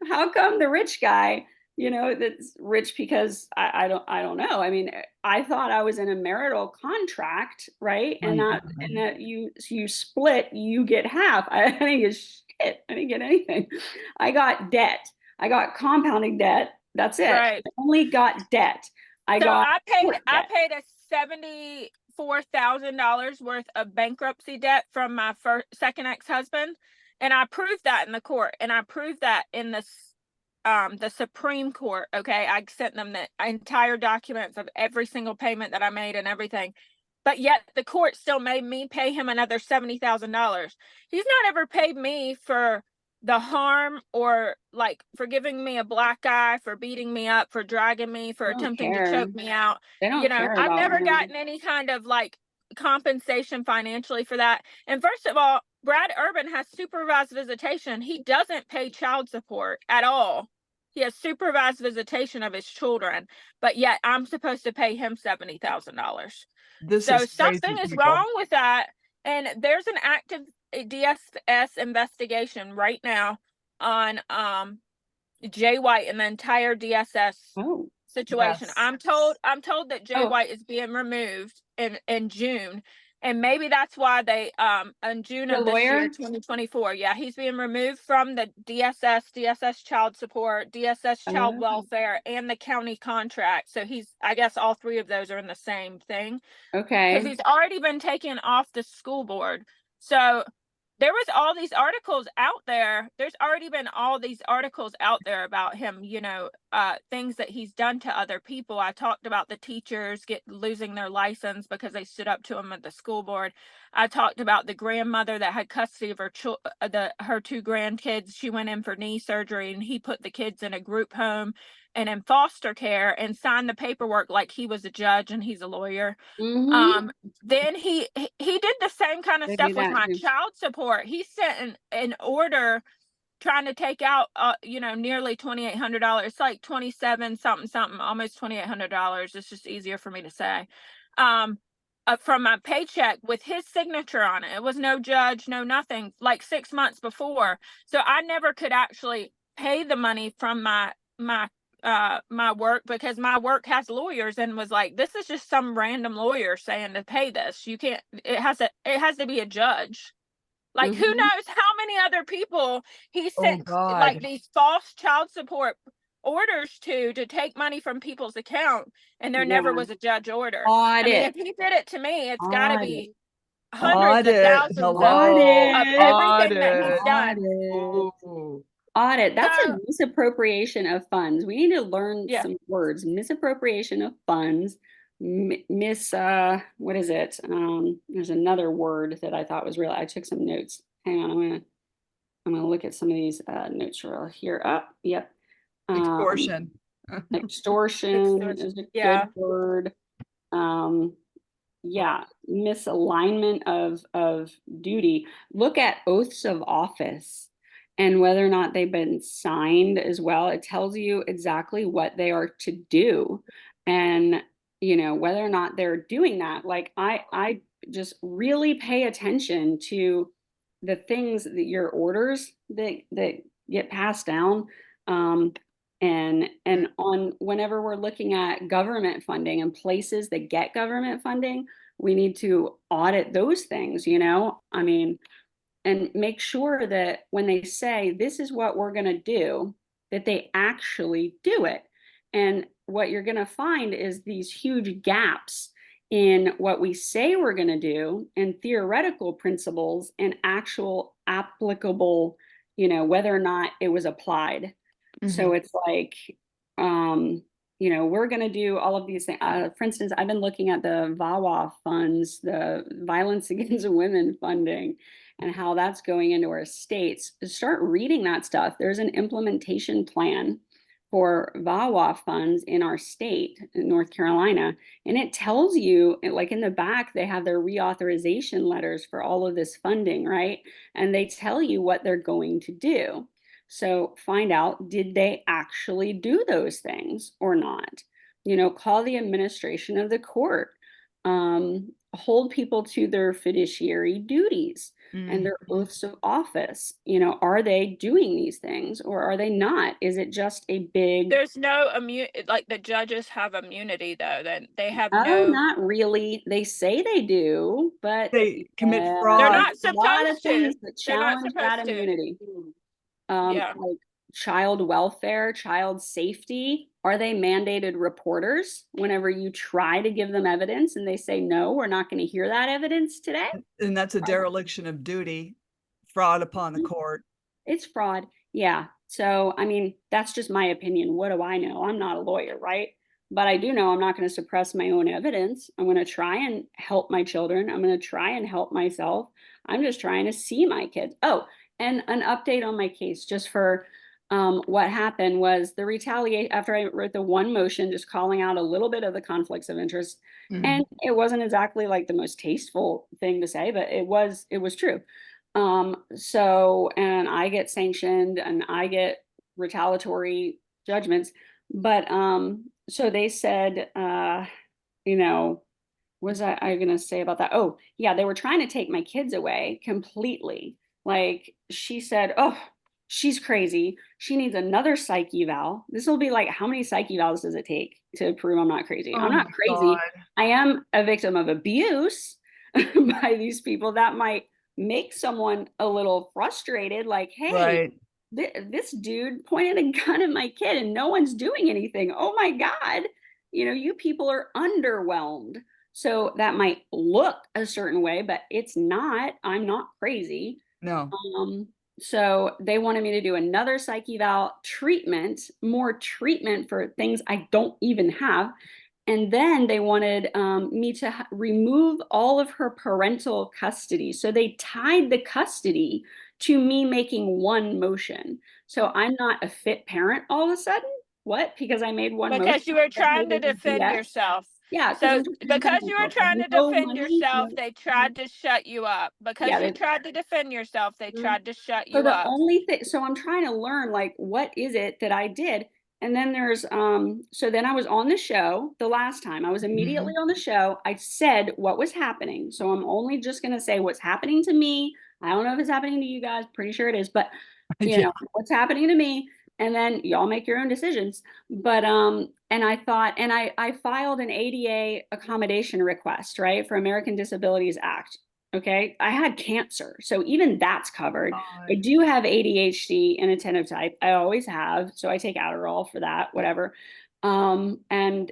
How come the rich guy, you know, that's rich because I don't know. I mean, I thought I was in a marital contract, right? And that you split, you get half. I didn't get shit. I didn't get anything. I got debt. I got compounding debt. That's it. Right. I only got debt. I paid a $74,000 worth of bankruptcy debt from my second ex-husband, and I proved that in the court, and I proved that in the Supreme Court. Okay, I sent them the entire documents of every single payment that I made and everything, but yet the court still made me pay him another $70,000. He's not ever paid me for the harm, or like for giving me a black eye, for beating me up, for dragging me, for attempting to choke me out. They don't care I've about never him. gotten any kind of like compensation financially for that. And first of all, Brad Urban has supervised visitation. He doesn't pay child support at all. He has supervised visitation of his children, but yet I'm supposed to pay him $70,000. So something is wrong with that. And there's an active DSS investigation right now on Jay White and the entire DSS situation. Yes. I'm told that Jay White is being removed in June, and maybe that's why they in June of this year, 2024. Yeah, he's being removed from the DSS child support, DSS child welfare, and the county contract. So I guess all three of those are in the same thing. Okay. Because he's already been taken off the school board. So there was all these articles out there. There's already been all these articles out there about him, things that he's done to other people. I talked about the teachers losing their license because they stood up to him at the school board. I talked about the grandmother that had custody of her her 2 grandkids. She went in for knee surgery, and he put the kids in a group home and in foster care and signed the paperwork like he was a judge and he's a lawyer. Then he did the same kind of They do stuff with that my too. child support. He sent an order trying to take out nearly $2,800. It's like 27 something something, almost $2,800. It's just easier for me to say. From my paycheck with his signature on it. It was no judge, no nothing, like 6 months before. So I never could actually pay the money from my work, because my work has lawyers, and was like, this is just some random lawyer saying to pay this. You can't, it has to be a judge. Like, who knows how many other people he sent like these false child support orders to take money from people's account, and there never was a judge order. I mean, if he did it to me, it's got to be hundreds of thousands of everything that he's done. Audit. That's a misappropriation of funds. We need to learn some words. Misappropriation of funds. What is it? There's another word that I thought was real. I took some notes. Hang on, I'm gonna look at some of these notes real here. Yep. Extortion. Extortion is a good word. Yeah, misalignment of duty. Look at oaths of office and whether or not they've been signed as well. It tells you exactly what they are to do, and whether or not they're doing that. Like, I just really pay attention to the things that your orders that get passed down. And on whenever we're looking at government funding and places that get government funding, we need to audit those things, I mean, and make sure that when they say this is what we're going to do, that they actually do it. And what you're going to find is these huge gaps in what we say we're going to do, and theoretical principles and actual applicable, whether or not it was applied. So it's like, we're going to do all of these things. For instance, I've been looking at the VAWA funds, the Violence Against Women funding, and how that's going into our states. Start reading that stuff. There's an implementation plan for VAWA funds in our state, in North Carolina. And it tells you, like in the back, they have their reauthorization letters for all of this funding, right? And they tell you what they're going to do. So find out, did they actually do those things or not? Call the administration of the court, hold people to their fiduciary duties and their oaths of office. Are they doing these things or are they not? Is it just a big... There's no like the judges have immunity though, then they have no, not really. They say they do, but they commit fraud. They're not supposed a lot of to. things that challenge that immunity. Like child welfare, child safety. Are they mandated reporters whenever you try to give them evidence and they say, no, we're not going to hear that evidence today? And that's a dereliction of duty, fraud upon the court. It's fraud. Yeah. So, I mean, that's just my opinion. What do I know? I'm not a lawyer, right? But I do know I'm not going to suppress my own evidence. I'm going to try and help my children. I'm going to try and help myself. I'm just trying to see my kids. Oh, and an update on my case, just for what happened was the retaliation after I wrote the one motion, just calling out a little bit of the conflicts of interest. And it wasn't exactly like the most tasteful thing to say, but it was true. So, and I get sanctioned and I get retaliatory judgments, but, so they said, what was I going to say about that? Oh yeah. They were trying to take my kids away completely. Like, she said, oh, she's crazy. She needs another psych eval. This will be like, how many psych evals does it take to prove I'm not crazy? I'm not crazy. I am a victim of abuse by these people. That might make someone a little frustrated. Like, hey, this dude pointed a gun at my kid and no one's doing anything. Oh my God. You people are underwhelmed. So that might look a certain way, but it's not. I'm not crazy. No. So they wanted me to do another psych eval, treatment, more treatment for things I don't even have. And then they wanted me to remove all of her parental custody. So they tied the custody to me making one motion. So I'm not a fit parent all of a sudden. What? Because I made one motion. Because you were Because trying to it was defend BS? yourself. Yeah, because So I'm just trying to defend because you were myself. trying to No defend money, yourself, no. they tried to shut you up. Because Yeah, you tried to defend yourself, they tried to shut so you the up. only thing, so I'm trying to learn, like, what is it that I did? And then there's, so then I was on the show the last time. I was immediately on the show. I said what was happening. So I'm only just going to say what's happening to me. I don't know if it's happening to you guys. Pretty sure it is, but you Yeah. know, what's happening to me. And then y'all make your own decisions. But, and I thought, and I filed an ADA accommodation request, right, for American Disabilities Act. Okay. I had cancer. So even that's covered. I do have ADHD and attentive type. I always have. So I take Adderall for that, whatever. And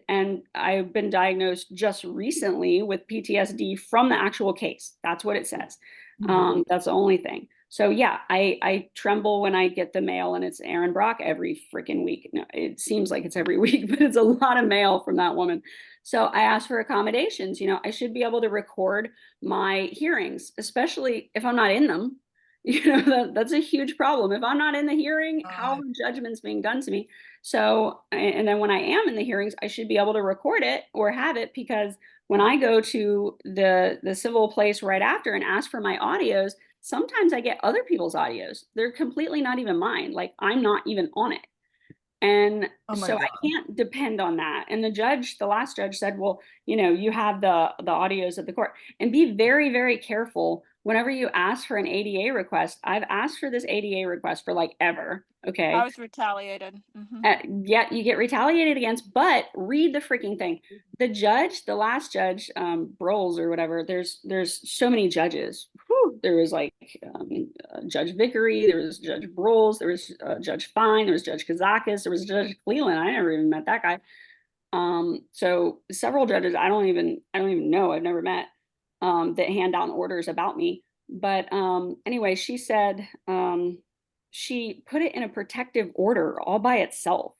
I've been diagnosed just recently with PTSD from the actual case. That's what it says. That's the only thing. So yeah, I tremble when I get the mail and it's Aaron Brock every freaking week. No, it seems like it's every week, but it's a lot of mail from that woman. So I asked for accommodations. You know, I should be able to record my hearings, especially if I'm not in them. You know, that's a huge problem. If I'm not in the hearing, how are judgments being done to me? So, and then when I am in the hearings, I should be able to record it or have it, because when I go to the civil place right after and ask for my audios, sometimes I get other people's audios. They're completely not even mine. Like, I'm not even on it. And Oh my so God. I can't depend on that. And the judge, the last judge said, well, you know, you have the audios of the court, and be very, very careful whenever you ask for an ADA request. I've asked for this ADA request for like ever. Okay. I was retaliated. Yeah, you get retaliated against, but read the freaking thing. The judge, the last judge, Broles or whatever, there's so many judges. Whew. There was like Judge Vickery, there was Judge Broles, there was Judge Fine, there was Judge Kazakis, there was Judge Cleland. I never even met that guy. So several judges I don't even know, I've never met, that hand down orders about me. But anyway, she said, she put it in a protective order all by itself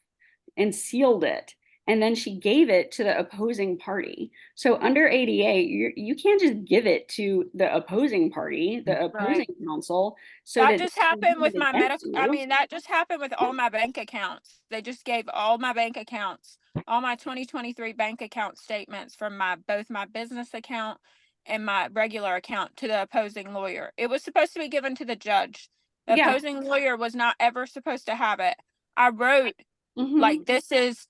and sealed it. And then she gave it to the opposing party. So under ADA, you can't just give it to the opposing party, the opposing counsel. So That just happened with my medical. I you. mean, that just happened with all my bank accounts. They just gave all my bank accounts, all my 2023 bank account statements from both my business account and my regular account to the opposing lawyer. It was supposed to be given to the judge. The Yeah. opposing lawyer was not ever supposed to have it. I wrote like, this is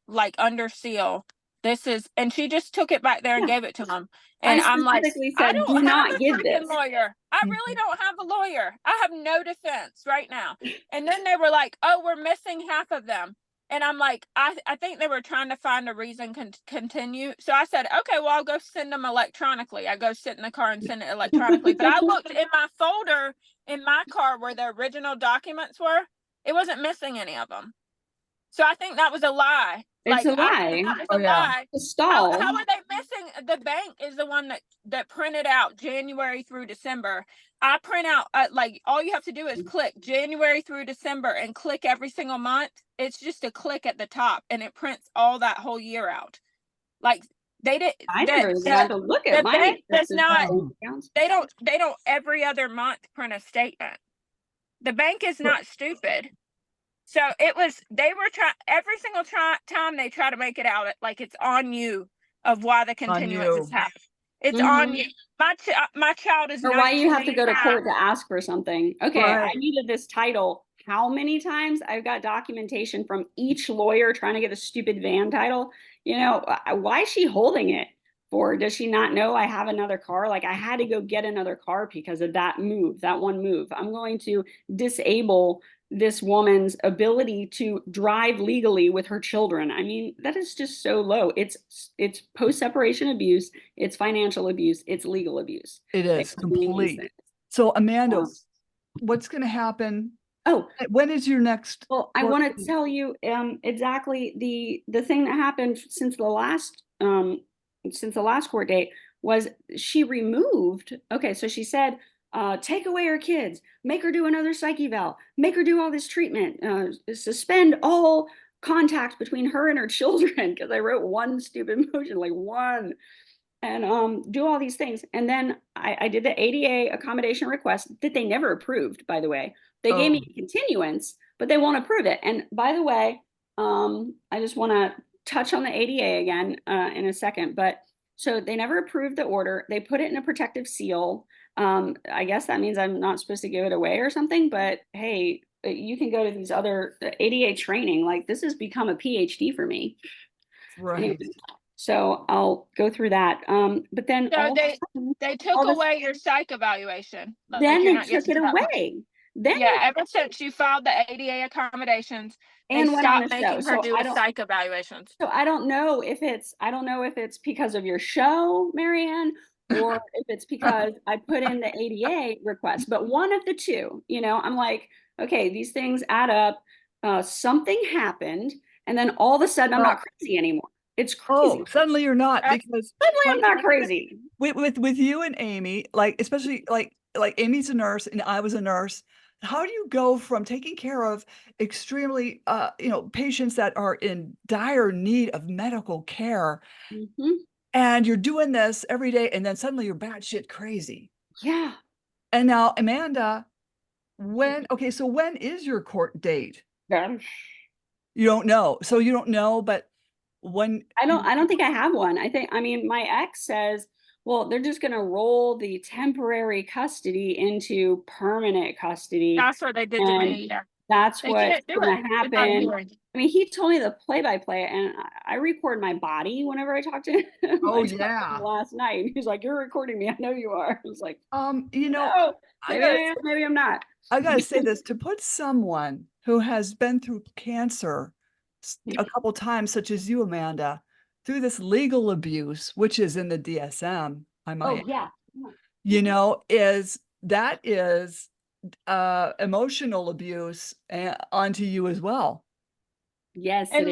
like under seal. This is, and she just took it back there and gave it to him. And I'm like, I don't have a freaking lawyer. I really don't have a lawyer. I have no defense right now. And then they were like, oh, we're missing half of them. And I'm like, I think they were trying to find a reason to continue. So I said, okay, well, I'll go send them electronically. I go sit in the car and send it electronically. But I looked in my folder in my car where the original documents were. It wasn't missing any of them. So I think that was a lie. It's a lie. That was a lie. A stall. How are they missing? The bank is the one that printed out January through December. I print out like, all you have to do is click January through December and click every single month. It's just a click at the top and it prints all that whole year out. Like, they did. I never even had to look at the my bank does not. accounts. They don't every other month print a statement. The bank is not stupid. So it was, they were trying every single time they try to make it out like it's on you of why the continuance is happening. It's on you. My child is, or why you have to go to court to ask for something. Okay, I needed this title. How many times? I've got documentation from each lawyer trying to get a stupid van title. You know, why is she holding it for? Does she not know I have another car? Like, I had to go get another car because of that move, that one move. I'm going to disable this woman's ability to drive legally with her children. I mean, that is just so low. It's post-separation abuse, it's financial abuse, it's legal abuse. It is complete. So Amanda, what's going to happen? Oh, when is your next? Well, I want to tell you exactly the thing that happened since the last court date was she removed. Okay, so she said, take away her kids, make her do another psych eval, make her do all this treatment, suspend all contact between her and her children, because I wrote one stupid motion, like one, and do all these things. And then I did the ADA accommodation request that they never approved, by the way. They gave me a continuance, but they won't approve it. And by the way, I just want to touch on the ADA again in a second, but so they never approved the order. They put it in a protective seal. I guess that means I'm not supposed to give it away or something, but hey, you can go to these other ADA training. Like, this has become a PhD for me. Right. Anyway, so I'll go through that. But then So they took away your psych evaluation. Then they took it away. Then yeah, ever since you filed the ADA accommodations, they and went on the stopped show. making her do psych evaluations. So I don't know if it's because of your show, Marianne, or if it's because I put in the ADA request, but one of the two. You know, I'm like, okay, these things add up. Something happened, and then all of a sudden I'm not crazy anymore. It's crazy. Oh, suddenly you're not, because suddenly I'm not crazy. With you and Amy, like, especially like Amy's a nurse and I was a nurse. How do you go from taking care of extremely, patients that are in dire need of medical care, and you're doing this every day, and then suddenly you're batshit crazy? Yeah. And now, Amanda, so when is your court date? You don't know. So you don't know, but when I don't think I have one. I mean, my ex says, well, they're just going to roll the temporary custody into permanent custody. That's what they did to me. Yeah. That's what's going to happen. I mean, he told me the play-by-play, and I record my body whenever I talk to him. Oh, yeah. Last night, he's like, "You're recording me. I know you are." I was like, no, maybe I'm not. I gotta say this, to put someone who has been through cancer a couple times, such as you, Amanda, through this legal abuse, which is in the DSM, I might, is emotional abuse onto you as well. Yes, and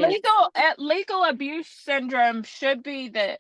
legal abuse syndrome should be the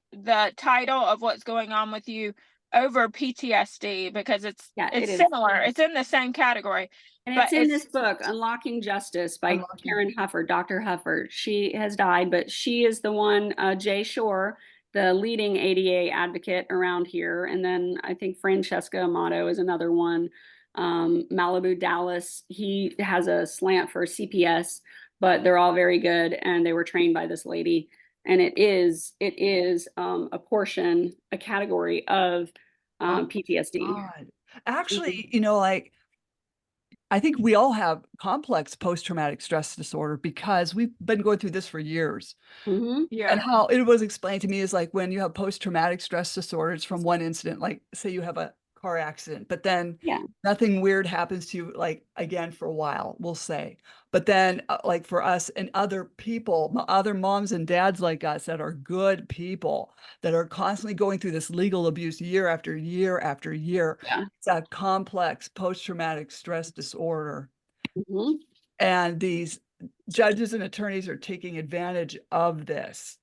title of what's going on with you over PTSD, because it's similar. It's in the same category. And it's in this book, Unlocking Justice, by Karen Huffer, Dr. Huffer. She has died, but she is the one, Jay Shore, the leading ADA advocate around here. And then I think Francesca Amato is another one. Malibu Dallas, he has a slant for CPS, but they're all very good, and they were trained by this lady. And it is a category of PTSD. God. Actually, I think we all have complex post-traumatic stress disorder, because we've been going through this for years. Yeah. And how it was explained to me is like, when you have post-traumatic stress disorders from one incident, like say you have a car accident, but then nothing weird happens to you, like, again, for a while, we'll say. But then like for us and other people, other moms and dads like us that are good people, that are constantly going through this legal abuse year after year after year, it's a complex post-traumatic stress disorder. And these judges and attorneys are taking advantage of this.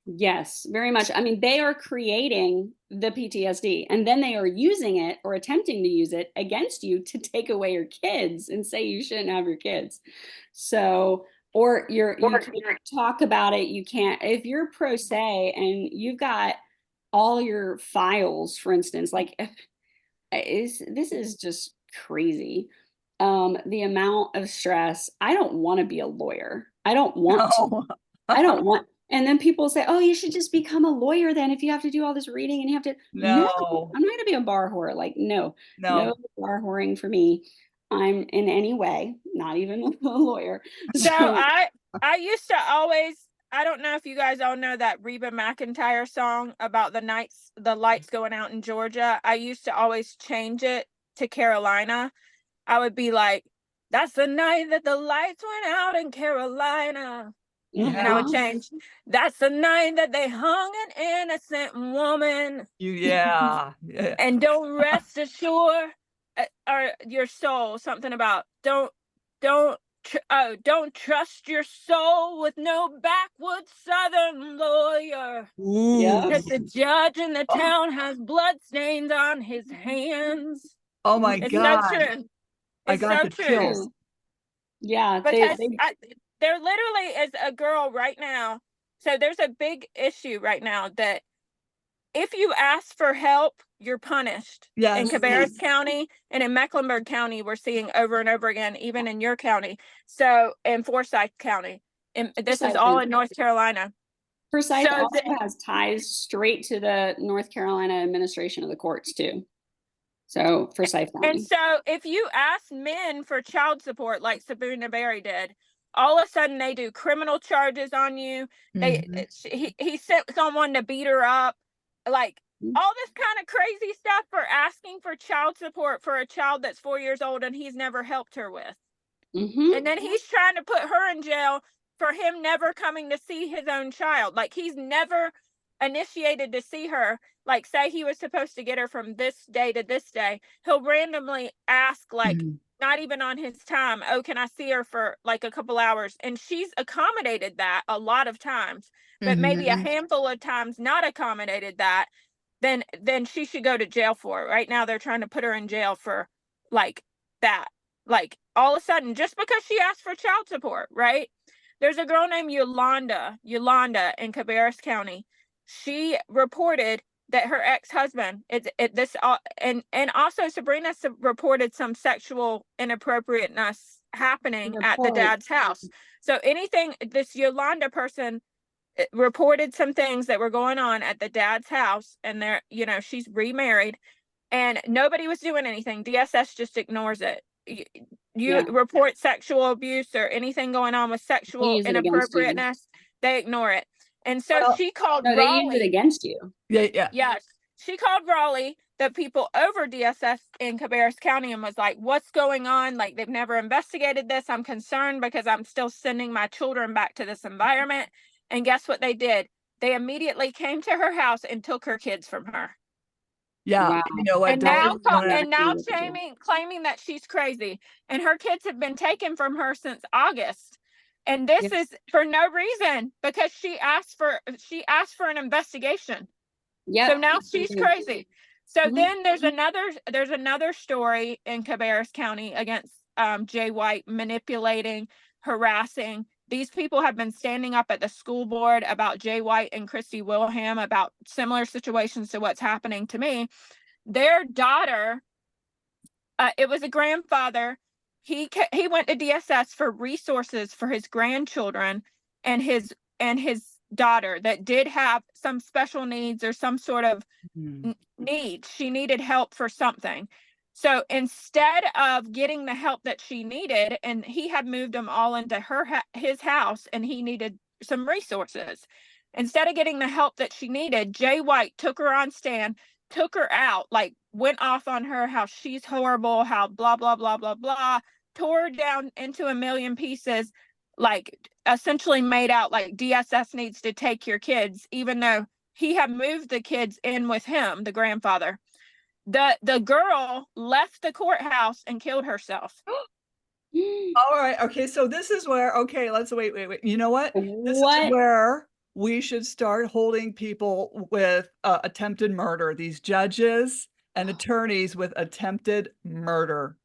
Yes, very much. I mean, they are creating the PTSD, and then they are using it, or attempting to use it, against you to take away your kids and say you shouldn't have your kids. So, or you can't talk about it. You can't, if you're pro se and you've got all your files, for instance, like, this is just crazy. The amount of stress. I don't want to be a lawyer. I don't want to. I don't want. And then people say, oh, you should just become a lawyer then, if you have to do all this reading and you have to. No, I'm not going to be a bar whore. Like, no bar whoring for me. I'm in any way, not even a lawyer. So I used to always, I don't know if you guys all know that Reba McEntire song about the lights going out in Georgia. I used to always change it to Carolina. I would be like, that's the night that the lights went out in Carolina. And I would change, that's the night that they hung an innocent woman. And don't rest assured, or your soul, something about don't trust your soul with no backwoods southern lawyer. Because the judge in the town has blood stains on his hands. Oh my It's God. so true. I It's got so the true. chills. Yeah, Because there literally is a girl right now. So there's a big issue right now that if you ask for help, you're punished. Yes. In Cabarrus County and in Mecklenburg County, we're seeing over and over again, even in your county. So in Forsyth County, and this is all in North Carolina. Forsyth So also has ties straight to the North Carolina administration of the courts too. So Forsyth County. And so if you ask men for child support, like Sabina Berry did, all of a sudden they do criminal charges on you. He sent someone to beat her up, like all this kind of crazy stuff for asking for child support for a child that's 4 years old and he's never helped her with. And then he's trying to put her in jail for him never coming to see his own child. Like he's never initiated to see her. Like say he was supposed to get her from this day to this day. He'll randomly ask, like not even on his time, oh, can I see her for like a couple hours? And she's accommodated that a lot of times, but maybe a handful of times not accommodated that. Then she should go to jail for it. Right now they're trying to put her in jail for like that. Like all of a sudden, just because she asked for child support, right? There's a girl named Yolanda in Cabarrus County. She reported that her ex-husband and also Sabrina reported some sexual inappropriateness happening at the dad's house. So anything, this Yolanda person reported some things that were going on at the dad's house, and they're, you know, she's remarried and nobody was doing anything. DSS just ignores it. You report sexual abuse or anything going on with sexual inappropriateness, they ignore it. And so she called Raleigh. They use it against you. Yes. She called Raleigh, the people over DSS in Cabarrus County, and was like, what's going on? Like, they've never investigated this. I'm concerned because I'm still sending my children back to this environment. And guess what they did? They immediately came to her house and took her kids from her. Yeah. Wow. You know what? And now claiming that she's crazy. And her kids have been taken from her since August. And this is for no reason, because she asked for an investigation. So now she's crazy. So then there's another story in Cabarrus County against Jay White manipulating, harassing. These people have been standing up at the school board about Jay White and Christy Wilhelm about similar situations to what's happening to me. Their daughter, it was a grandfather. He went to DSS for resources for his grandchildren and his daughter that did have some special needs or some sort of needs. She needed help for something. So instead of getting the help that she needed, and he had moved them all into his house, and he needed some resources. Instead of getting the help that she needed, Jay White took her on stand, took her out, like went off on her, how she's horrible, how blah, blah, blah, blah, blah, tore her down into a million pieces, like essentially made out like DSS needs to take your kids, even though he had moved the kids in with him, the grandfather. The girl left the courthouse and killed herself. All right. Okay. So this is where, okay, let's wait. You know what? This is where we should start holding people with attempted murder, these judges and attorneys with attempted murder.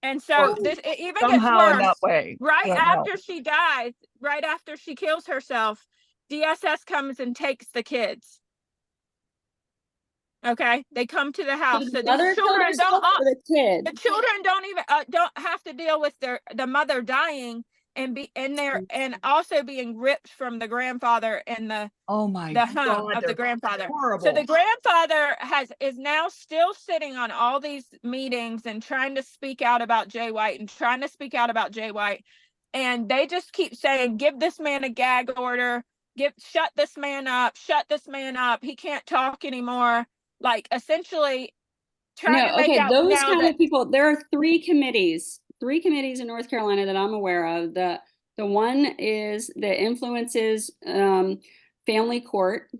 And so it even gets Somehow worse. in that way. Right after she dies, right after she kills herself, DSS comes and takes the kids. Okay, they come to the house. So these children the children don't even don't have to deal with the mother dying and be in there and also being ripped from the grandfather and the home of the grandfather. Horrible. So the grandfather is now still sitting on all these meetings and trying to speak out about Jay White and they just keep saying, give this man a gag order, shut this man up, he can't talk anymore. Like essentially trying to make out those kind of people. There are three committees in North Carolina that I'm aware of. The one is the influences family court.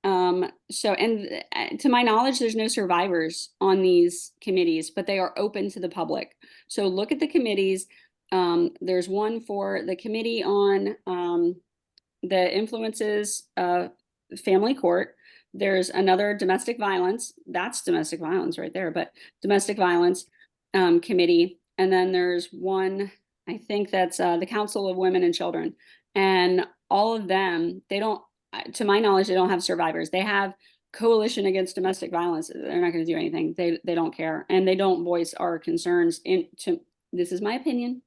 So, and to my knowledge, there's no survivors on these committees, but they are open to the public. So look at the committees. There's one for the committee on the influences family court. There's another domestic violence. That's domestic violence right there, but domestic violence committee. And then there's one, I think that's the Council of Women and Children. And all of them, they don't, to my knowledge, they don't have survivors. They have Coalition Against Domestic Violence. They're not going to do anything. They don't care. And they don't voice our concerns this is my opinion,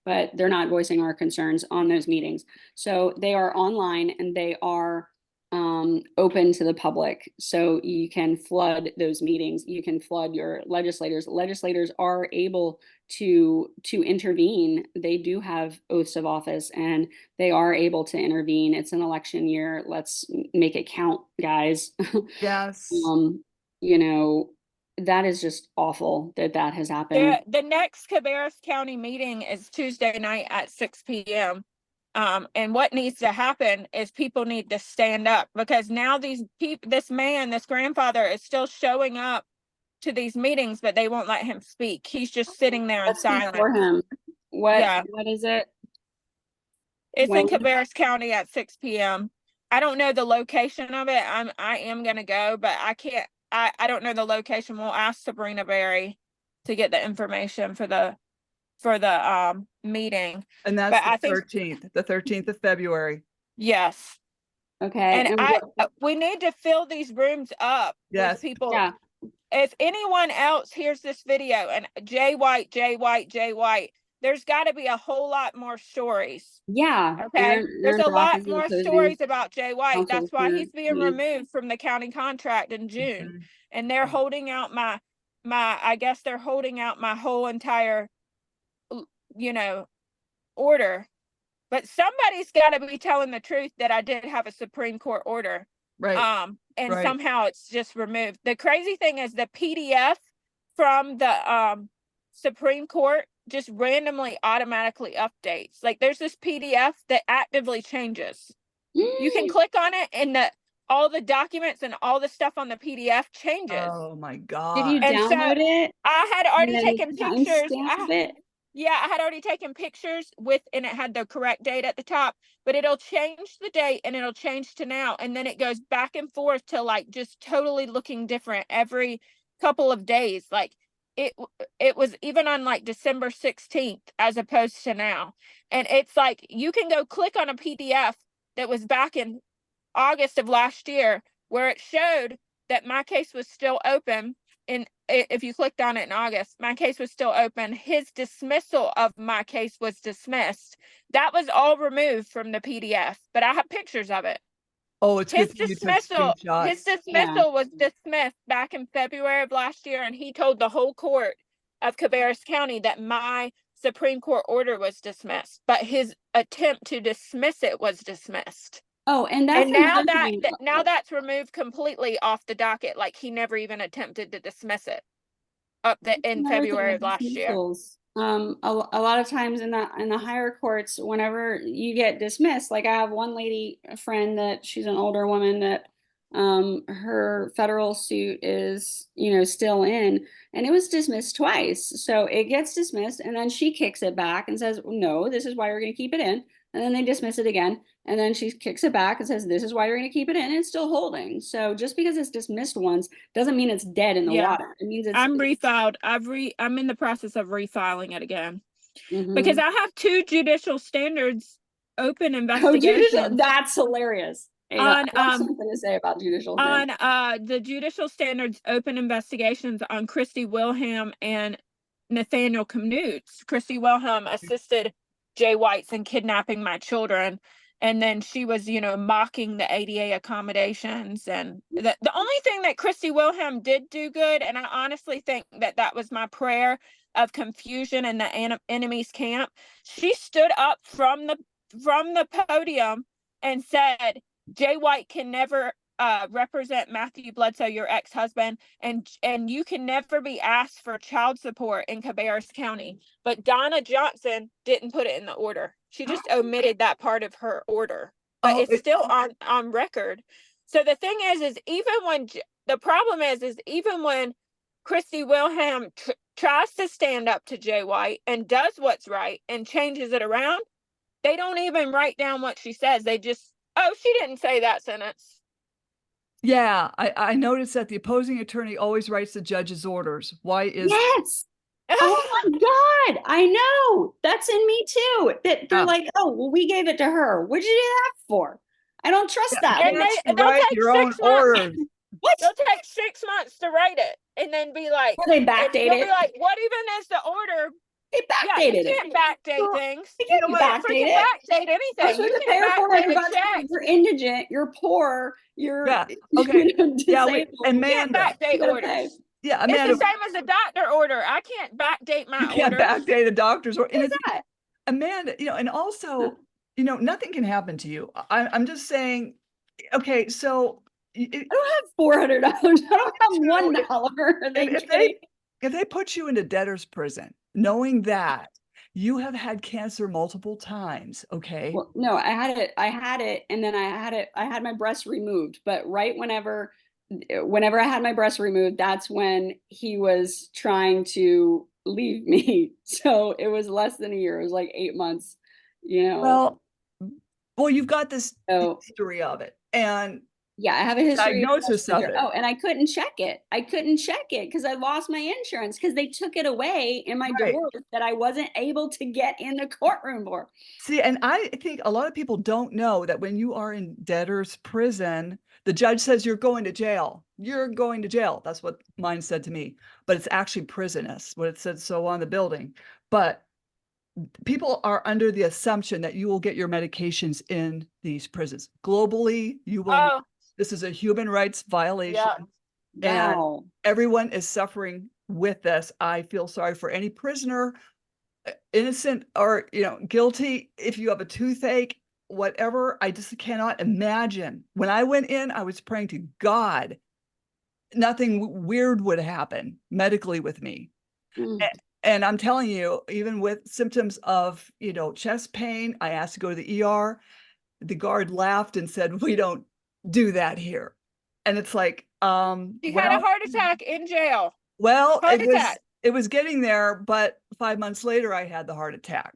but they're not voicing our concerns on those meetings. So they are online and they are open to the public. So you can flood those meetings. You can flood your legislators. Legislators are able to intervene. They do have oaths of office and they are able to intervene. It's an election year. Let's make it count, guys. Yes. You know, that is just awful that has happened. The next Cabarrus County meeting is Tuesday night at 6 p.m. And what needs to happen is people need to stand up, because now these people, this grandfather is still showing up to these meetings, but they won't let him speak. He's just sitting there in silence. For him. What is it? It's in Cabarrus County at 6 p.m. I don't know the location of it. I am gonna go, but I can't. I don't know the location. We'll ask Sabrina Berry to get the information for the meeting. And that's the 13th, the 13th of February. Yes. Okay. And we need to fill these rooms up with people. Yeah. If anyone else hears this video and Jay White, there's got to be a whole lot more stories. Yeah. Okay. There's a lot more stories about Jay White. That's why he's being removed from the county contract in June. And they're holding out I guess they're holding out my whole entire, order. But somebody's got to be telling the truth that I did have a Supreme Court order. Right. And somehow it's just removed. The crazy thing is the PDF from the Supreme Court just randomly automatically updates. Like there's this PDF that actively changes. You can click on it and all the documents and all the stuff on the PDF changes. Oh my God. Did you download it? I had already taken pictures. I had already taken pictures and it had the correct date at the top, but it'll change the date and it'll change to now. And then it goes back and forth to like just totally looking different every couple of days. Like it was even on like December 16th as opposed to now. And it's like, you can go click on a PDF that was back in August of last year where it showed that my case was still open. And if you clicked on it in August, my case was still open. His dismissal of my case was dismissed. That was all removed from the PDF, but I have pictures of it. Oh, it's his good. Dismissal was dismissed back in February of last year, and he told the whole court of Cabarrus County that my Supreme Court order was dismissed, but his attempt to dismiss it was dismissed. Oh, and now that's removed completely off the docket. Like he never even attempted to dismiss it in February of last year. A lot of times in the higher courts, whenever you get dismissed, like I have one lady, a friend that she's an older woman that her federal suit is, still in, and it was dismissed twice. So it gets dismissed and then she kicks it back and says, no, this is why we're going to keep it in. And then they dismiss it again. And then she kicks it back and says, this is why you're going to keep it in. And it's still holding. So just because it's dismissed once doesn't mean it's dead in the water. It means I'm refiled. I'm in the process of refiling it again because I have 2 judicial standards open investigations. That's hilarious. I have something to say about judicial standards. On the judicial standards open investigations on Christy Wilhelm and Nathaniel Knutz. Christy Wilhelm assisted Jay White's in kidnapping my children. And then she was, mocking the ADA accommodations. And the only thing that Christy Wilhelm did do good, and I honestly think that was my prayer of confusion in the enemy's camp. She stood up from the podium and said, Jay White can never represent Matthew Bledsoe, your ex-husband, and you can never be asked for child support in Cabarrus County. But Donna Johnson didn't put it in the order. She just omitted that part of her order, but it's still on record. So the thing is even when the problem is even when Christy Wilhelm tries to stand up to Jay White and does what's right and changes it around, they don't even write down what she says. They just, she didn't say that sentence. Yeah, I noticed that the opposing attorney always writes the judge's orders. Why is Yes. Oh my God. I know. That's in me too. That they're yeah, like, oh, well, we gave it to her. What'd you do that for? I don't trust yeah, that. you And can't they'll write take your own 6 months. orders. What? They'll take 6 months to write it and then be like, Or they and backdate you'll be it. like, what even is the order? They Yeah, you backdated it. can't backdate Well, things. they You know can't what? You backdate can it. backdate I'm anything. You supposed to can pay her backdate a $400 check. you're indigent, you're poor, you're Yeah. Okay. Yeah, disabled. You can't Amanda. backdate You gotta pay. orders. Yeah, It's the Amanda, same as a doctor order. I can't backdate you my can't orders. backdate a doctor's or and What is it's that? Amanda, and also, nothing can happen to you. I'm just saying, okay, so I don't have $400. I don't have $1. Are they if kidding? they put you into debtor's prison, knowing that you have had cancer multiple times, okay? Well, no, I had it, and then I had my breast removed, but right whenever I had my breast removed, that's when he was trying to leave me. So it was less than a year. It was like 8 months, you know. Well, you've got this So history of it and yeah, I have a history of breast diagnosis of cancer. it. Oh, and I couldn't check it. I couldn't check it because I lost my insurance because they took it away in my Right. divorce that I wasn't able to get in the courtroom for. See, and I think a lot of people don't know that when you are in debtor's prison, the judge says you're going to jail. You're going to jail. That's what mine said to me. But it's actually prison. That's what it said so on the building. But people are under the assumption that you will get your medications in these prisons. Globally, you will not. Oh, This is a human rights violation. yeah. And Wow. everyone is suffering with this. I feel sorry for any prisoner, innocent or guilty. If you have a toothache, whatever, I just cannot imagine. When I went in, I was praying to God nothing weird would happen medically with me. Mm. And I'm telling you, even with symptoms of chest pain, I asked to go to the ER. The guard laughed and said, we don't do that here. And it's like, He had a heart attack in jail. well, Heart attack. it was getting there, but 5 months later I had the heart attack.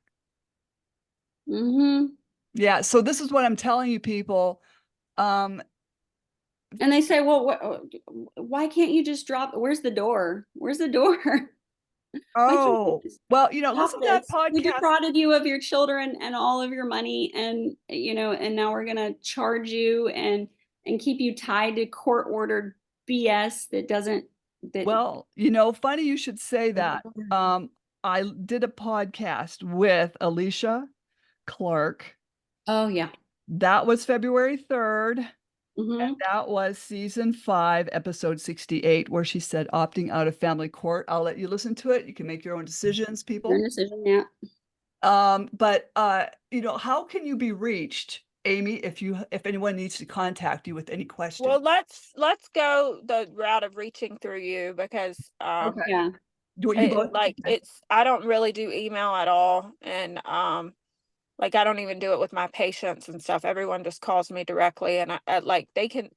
Mm-hmm. Yeah, so this is what I'm telling you, people. And they say, well, why can't you just drop? Where's the door? Where's the door? Oh, well, listen to that We podcast. defrauded you of your children and all of your money, and and now we're gonna charge you and keep you tied to court ordered BS that doesn't. Well, funny you should say that. I did a podcast with Alicia Clark. Oh yeah. That was February 3rd. Mm-hmm. And that was season 5, episode 68, where she said opting out of family court. I'll let you listen to it. You can make your own decisions, people. Your decision, yeah. But how can you be reached, Amy, if anyone needs to contact you with any questions? Well, let's go the route of reaching through you because Okay. Yeah. I don't really do email at all, and like I don't even do it with my patients and stuff. Everyone just calls me directly, and I like they can,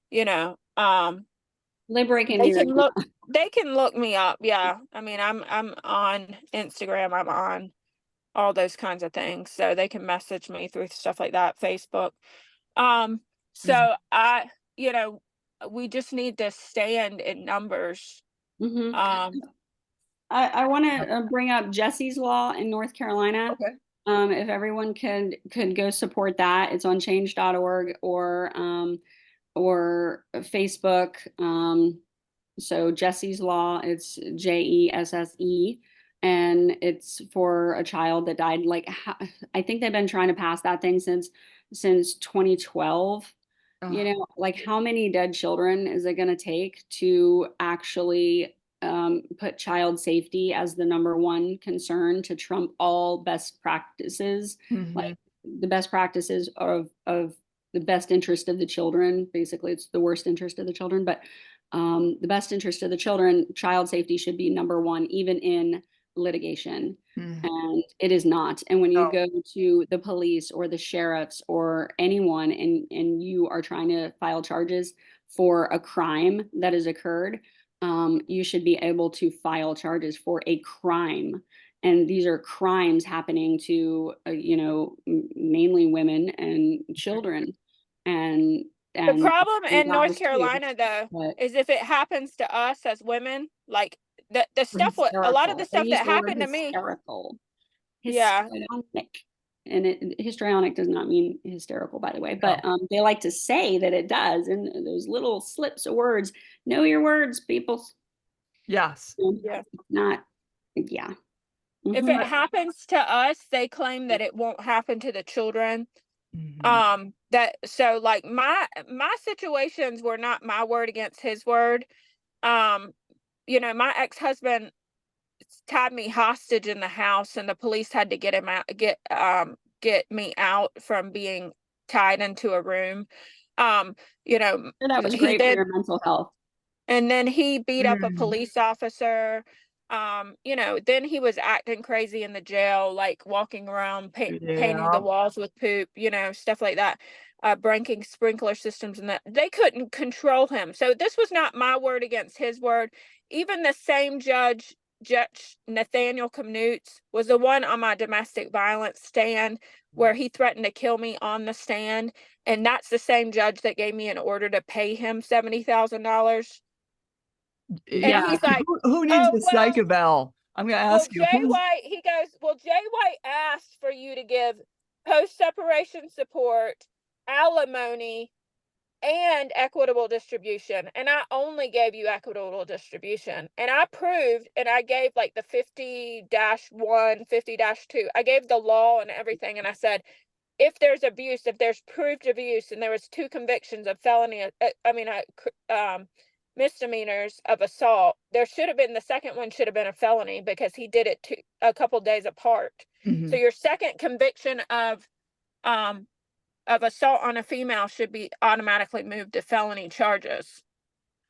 They break into they your can look they can look me up. Yeah, I mean I'm on Instagram. I'm on all those kinds of things, so they can message me through stuff like that, Facebook. So we just need to stand in numbers. Mm-hmm. I want to bring up Jesse's Law in North Carolina. Okay. If everyone could go support that, it's on change.org or Facebook. So Jesse's Law, it's JESSE, and it's for a child that died. I think they've been trying to pass that thing since 2012. Like how many dead children is it going to take to actually put child safety as the #1 concern to trump all best practices, like the best practices of the best interest of the children. Basically, it's the worst interest of the children, but the best interest of the children, child safety should be #1, even in litigation. And it is not. And when you go to the police or the sheriffs or anyone and you are trying to file charges for a crime that has occurred, you should be able to file charges for a crime. And these are crimes happening to, mainly women and children. And The and problem in North guys too, Carolina, though, but is if it happens to us as women, like the stuff, a lot of the hysterical. They stuff use that the word happened to me, hysterical. yeah, Histrionic. And histrionic does not mean hysterical, by the way, but No. they like to say that it does. And those little slips of words, know your words, people. Yes. yeah. Not, yeah. If Mhm. it happens to us, they claim that it won't happen to the children. Mhm. That so like my situations were not my word against his word. Um, my ex-husband tied me hostage in the house, and the police had to get him out, get me out from being tied into a room. Um, Sure, that was he great for did, your mental health. and then he beat up a Mm. police officer. Then he was acting crazy in the jail, like walking around painting the Yeah. walls with poop, stuff like that. Breaking sprinkler systems, and that they couldn't control him. So this was not my word against his word. Even the same Judge Nathaniel Knutz, was the one on my domestic violence stand where he threatened to kill me on the stand. And that's the same judge that gave me an order to pay him $70,000. And Yeah. Yeah. he's like, Who needs oh, the psych eval? I'm going to well, ask you, who's He goes, well, Jay White asked for you to give post-separation support, alimony, and equitable distribution. And I only gave you equitable distribution. And I proved, and I gave like the 50-1, 50-2. I gave the law and everything. And I said, if there's abuse, if there's proved abuse, and there was 2 convictions of felony, misdemeanors of assault, there should have been, the second one should have been a felony because he did it a couple days apart. So Mhm. your second conviction of assault on a female should be automatically moved to felony charges,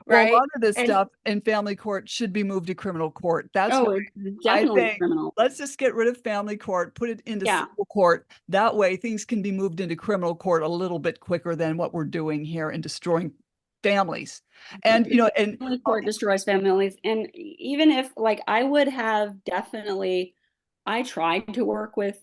Well, a right? lot of this And stuff in family court should be moved to criminal court. That's why Oh, it's I definitely think criminal. let's just get rid of family court, put it into Yeah. civil court. That way things can be moved into criminal court a little bit quicker than what we're doing here and destroying families. And, and Family court destroys families. And even if, like, I would have definitely, I tried to work with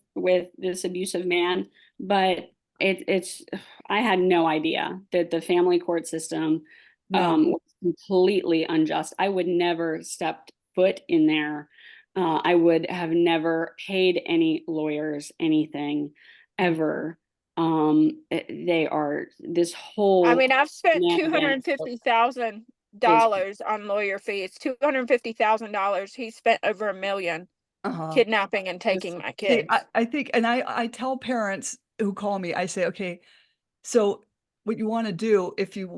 this abusive man, but it's I had no idea that the family court system no, was completely unjust. I would never stepped foot in there. I would have never paid any lawyers anything ever. They are this I whole mean, I've spent shenanigans. $250,000 on lawyer fees. $250,000. He spent over $1 million uh-huh. kidnapping and taking my See, kids. I think, and I tell parents who call me, I say, okay, so what you want to do, if you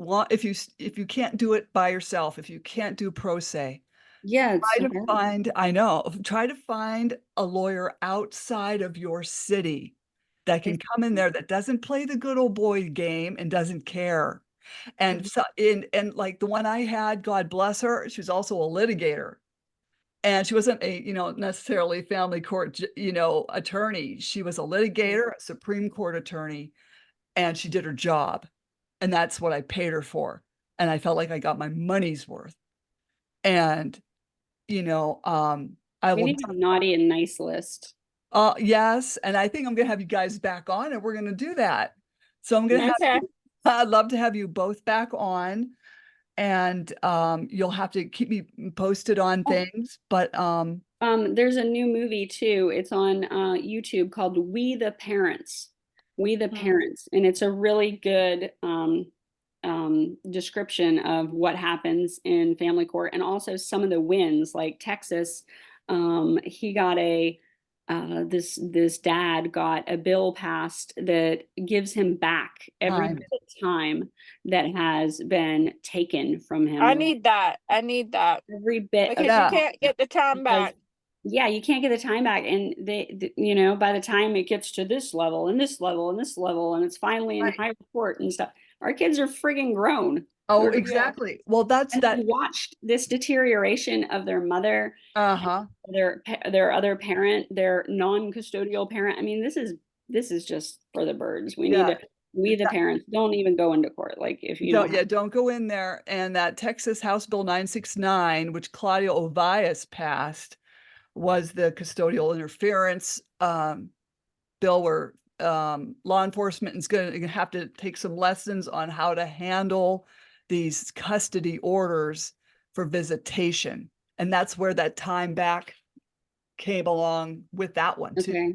can't do it by yourself, if you can't do pro se, Yeah, it's try so to hard. find, I know, try to find a lawyer outside of your city that can come in there that doesn't play the good old boy game and doesn't care. And so and like the one I had, God bless her, she was also a litigator. And she wasn't a, necessarily family court, attorney. She was a litigator, a Supreme Court attorney, and she did her job. And that's what I paid her for. And I felt like I got my money's worth. And, I We will, need a naughty and nice list. yes. And I think I'm going to have you guys back on and we're going to do that. So I'm going to Okay. I'd love to have you both back on. And you'll have to keep me posted on things. But There's a new movie too. It's on YouTube called We the Parents. We the Parents. And it's a really good description of what happens in family court and also some of the wins. Like Texas, he got this dad got a bill passed that gives him back every time. bit of time that has been taken from him. I need that. Every bit of Because you Yeah. can't get the time back. yeah, you can't get the time back. And by the time it gets to this level and this level and this level, and it's finally in Right. high court and stuff, our kids are frigging grown. Oh, They're- exactly. Well, that's and that. we watched this deterioration of their mother, Uh-huh. their other parent, their non-custodial parent. I mean, this is just for the birds. We Yeah. need to, we the parents don't even go into court. Like if you don't, Don't go in there. And that Texas House Bill 969, which Claudia Ovias passed, was the custodial interference bill where law enforcement is going to have to take some lessons on how to handle these custody orders for visitation. And that's where that time back came along with that one too. Okay.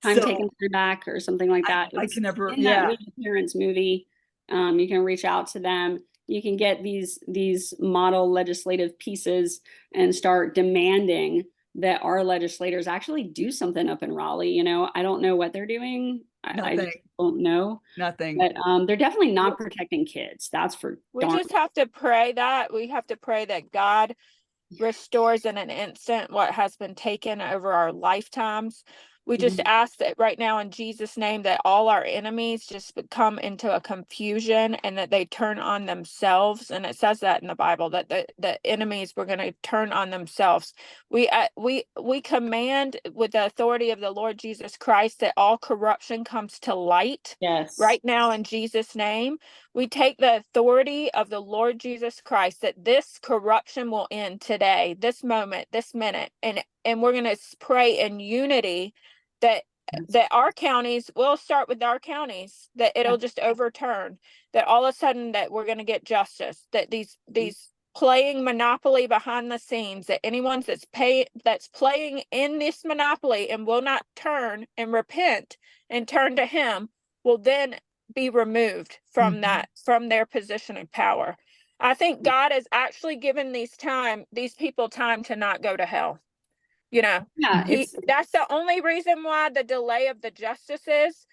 Time taken back or something like that. I can never, in that We the Parents movie. You can reach out to them. You can get these model legislative pieces and start demanding that our legislators actually do something up in Raleigh. You know, I don't know what they're doing. I just don't know. Nothing. But they're definitely not protecting kids. That's for We just have to pray that. We have to pray that God restores in an instant what has been taken over our lifetimes. We just ask that right now in Jesus' name that all our enemies just come into a confusion and that they turn on themselves. And it says that in the Bible that the enemies were going to turn on themselves. We command with the authority of the Lord Jesus Christ that all corruption comes to light. Yes. Right now in Jesus' name. We take the authority of the Lord Jesus Christ that this corruption will end today, this moment, this minute, and we're going to pray in unity that our counties, we'll start with our counties, that it'll just overturn, that all of a sudden that we're going to get justice, that these playing monopoly behind the scenes, that anyone that's playing in this monopoly and will not turn and repent and turn to him will then be removed from from their position of power. I think God has actually given these people time to not go to hell. You know, that's the only reason why the delay of the justice is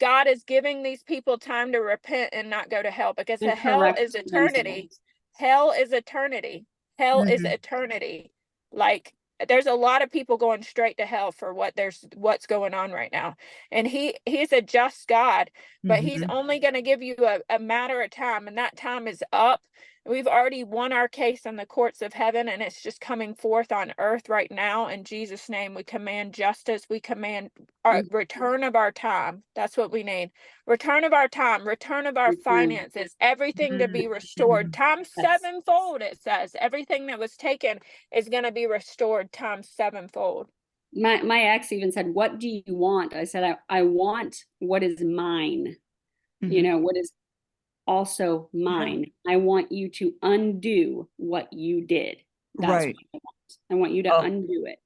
God is giving these people time to repent and not go to hell, because the hell is eternity. Hell is eternity. Hell is eternity. Like, there's a lot of people going straight to hell for what's going on right now. And he's a just God, but he's only going to give you a matter of time, and that time is up. We've already won our case in the courts of heaven, and it's just coming forth on earth right now. In Jesus' name, we command justice. We command our return of our time. That's what we need. Return of our time, return of our finances, everything to be restored. Times sevenfold, it says. Everything that was taken is going to be restored times sevenfold. My ex even said, "What do you want?" I said, I want what is mine. You know, what is also mine. I want you to undo what you did. That's what I want. I want you to undo it.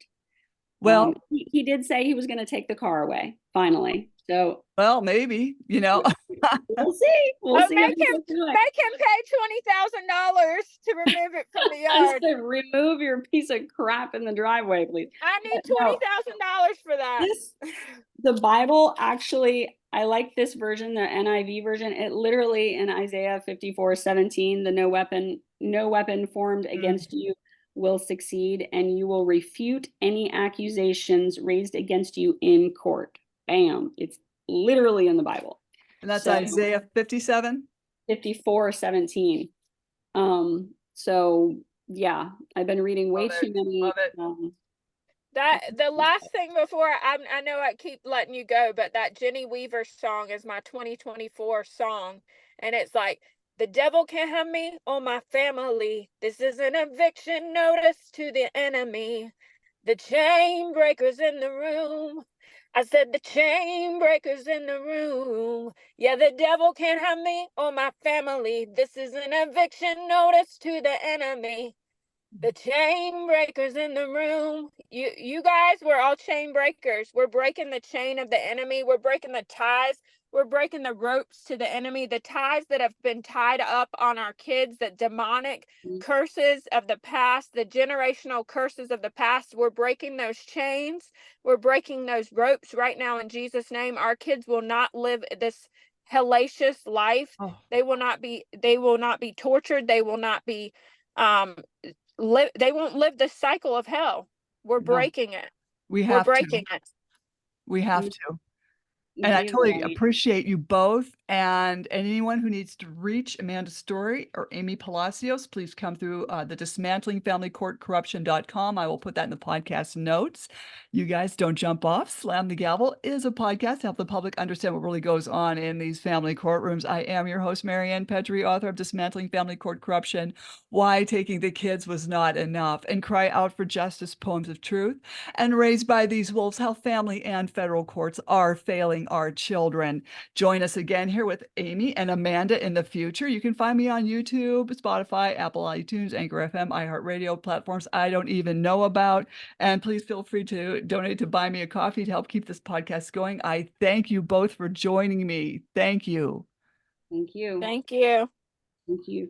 Well, he did say he was going to take the car away finally. So, well, maybe, you know, we'll see. We'll see. Make him pay $20,000 to remove it from the yard. To remove your piece of crap in the driveway, please. I need $20,000 for that. The Bible actually, I like this version, the NIV version. It literally in Isaiah 54:17, the no weapon formed against you will succeed, and you will refute any accusations raised against you in court. Bam. It's literally in the Bible. And that's Isaiah 54:17. So yeah, I've been reading way too many. The last thing before I know I keep letting you go, but that Jenny Weaver song is my 2024 song, and it's like, the devil can't have me or my family. This is an eviction notice to the enemy. The chain breakers in the room. I said the chain breakers in the room. Yeah, the devil can't have me or my family. This is an eviction notice to the enemy. The chain breakers in the room. You guys, we're all chain breakers. We're breaking the chain of the enemy. We're breaking the ties. We're breaking the ropes to the enemy, the ties that have been tied up on our kids, the demonic curses of the past, the generational curses of the past. We're breaking those chains. We're breaking those ropes right now in Jesus' name. Our kids will not live this hellacious life. They will not be tortured. They will not be they won't live the cycle of hell. We're breaking it. We're breaking it. We have to. And I totally appreciate you both. And anyone who needs to reach Amanda Story or Amy Palacios, please come through the dismantlingfamilycourtcorruption.com. I will put that in the podcast notes. You guys don't jump off. Slam the Gavel is a podcast to help the public understand what really goes on in these family courtrooms. I am your host, Marianne Petrie, author of Dismantling Family Court Corruption, Why Taking the Kids Was Not Enough, and Cry Out for Justice, Poems of Truth, and Raised by These Wolves, How Family and Federal Courts Are Failing our children. Join us again here with Amy and Amanda in the future. You can find me on YouTube, Spotify, Apple iTunes, Anchor FM, iHeartRadio platforms I don't even know about. And please feel free to donate to buy me a coffee to help keep this podcast going. I thank you both for joining me. Thank you. Thank you. Thank you. Thank you.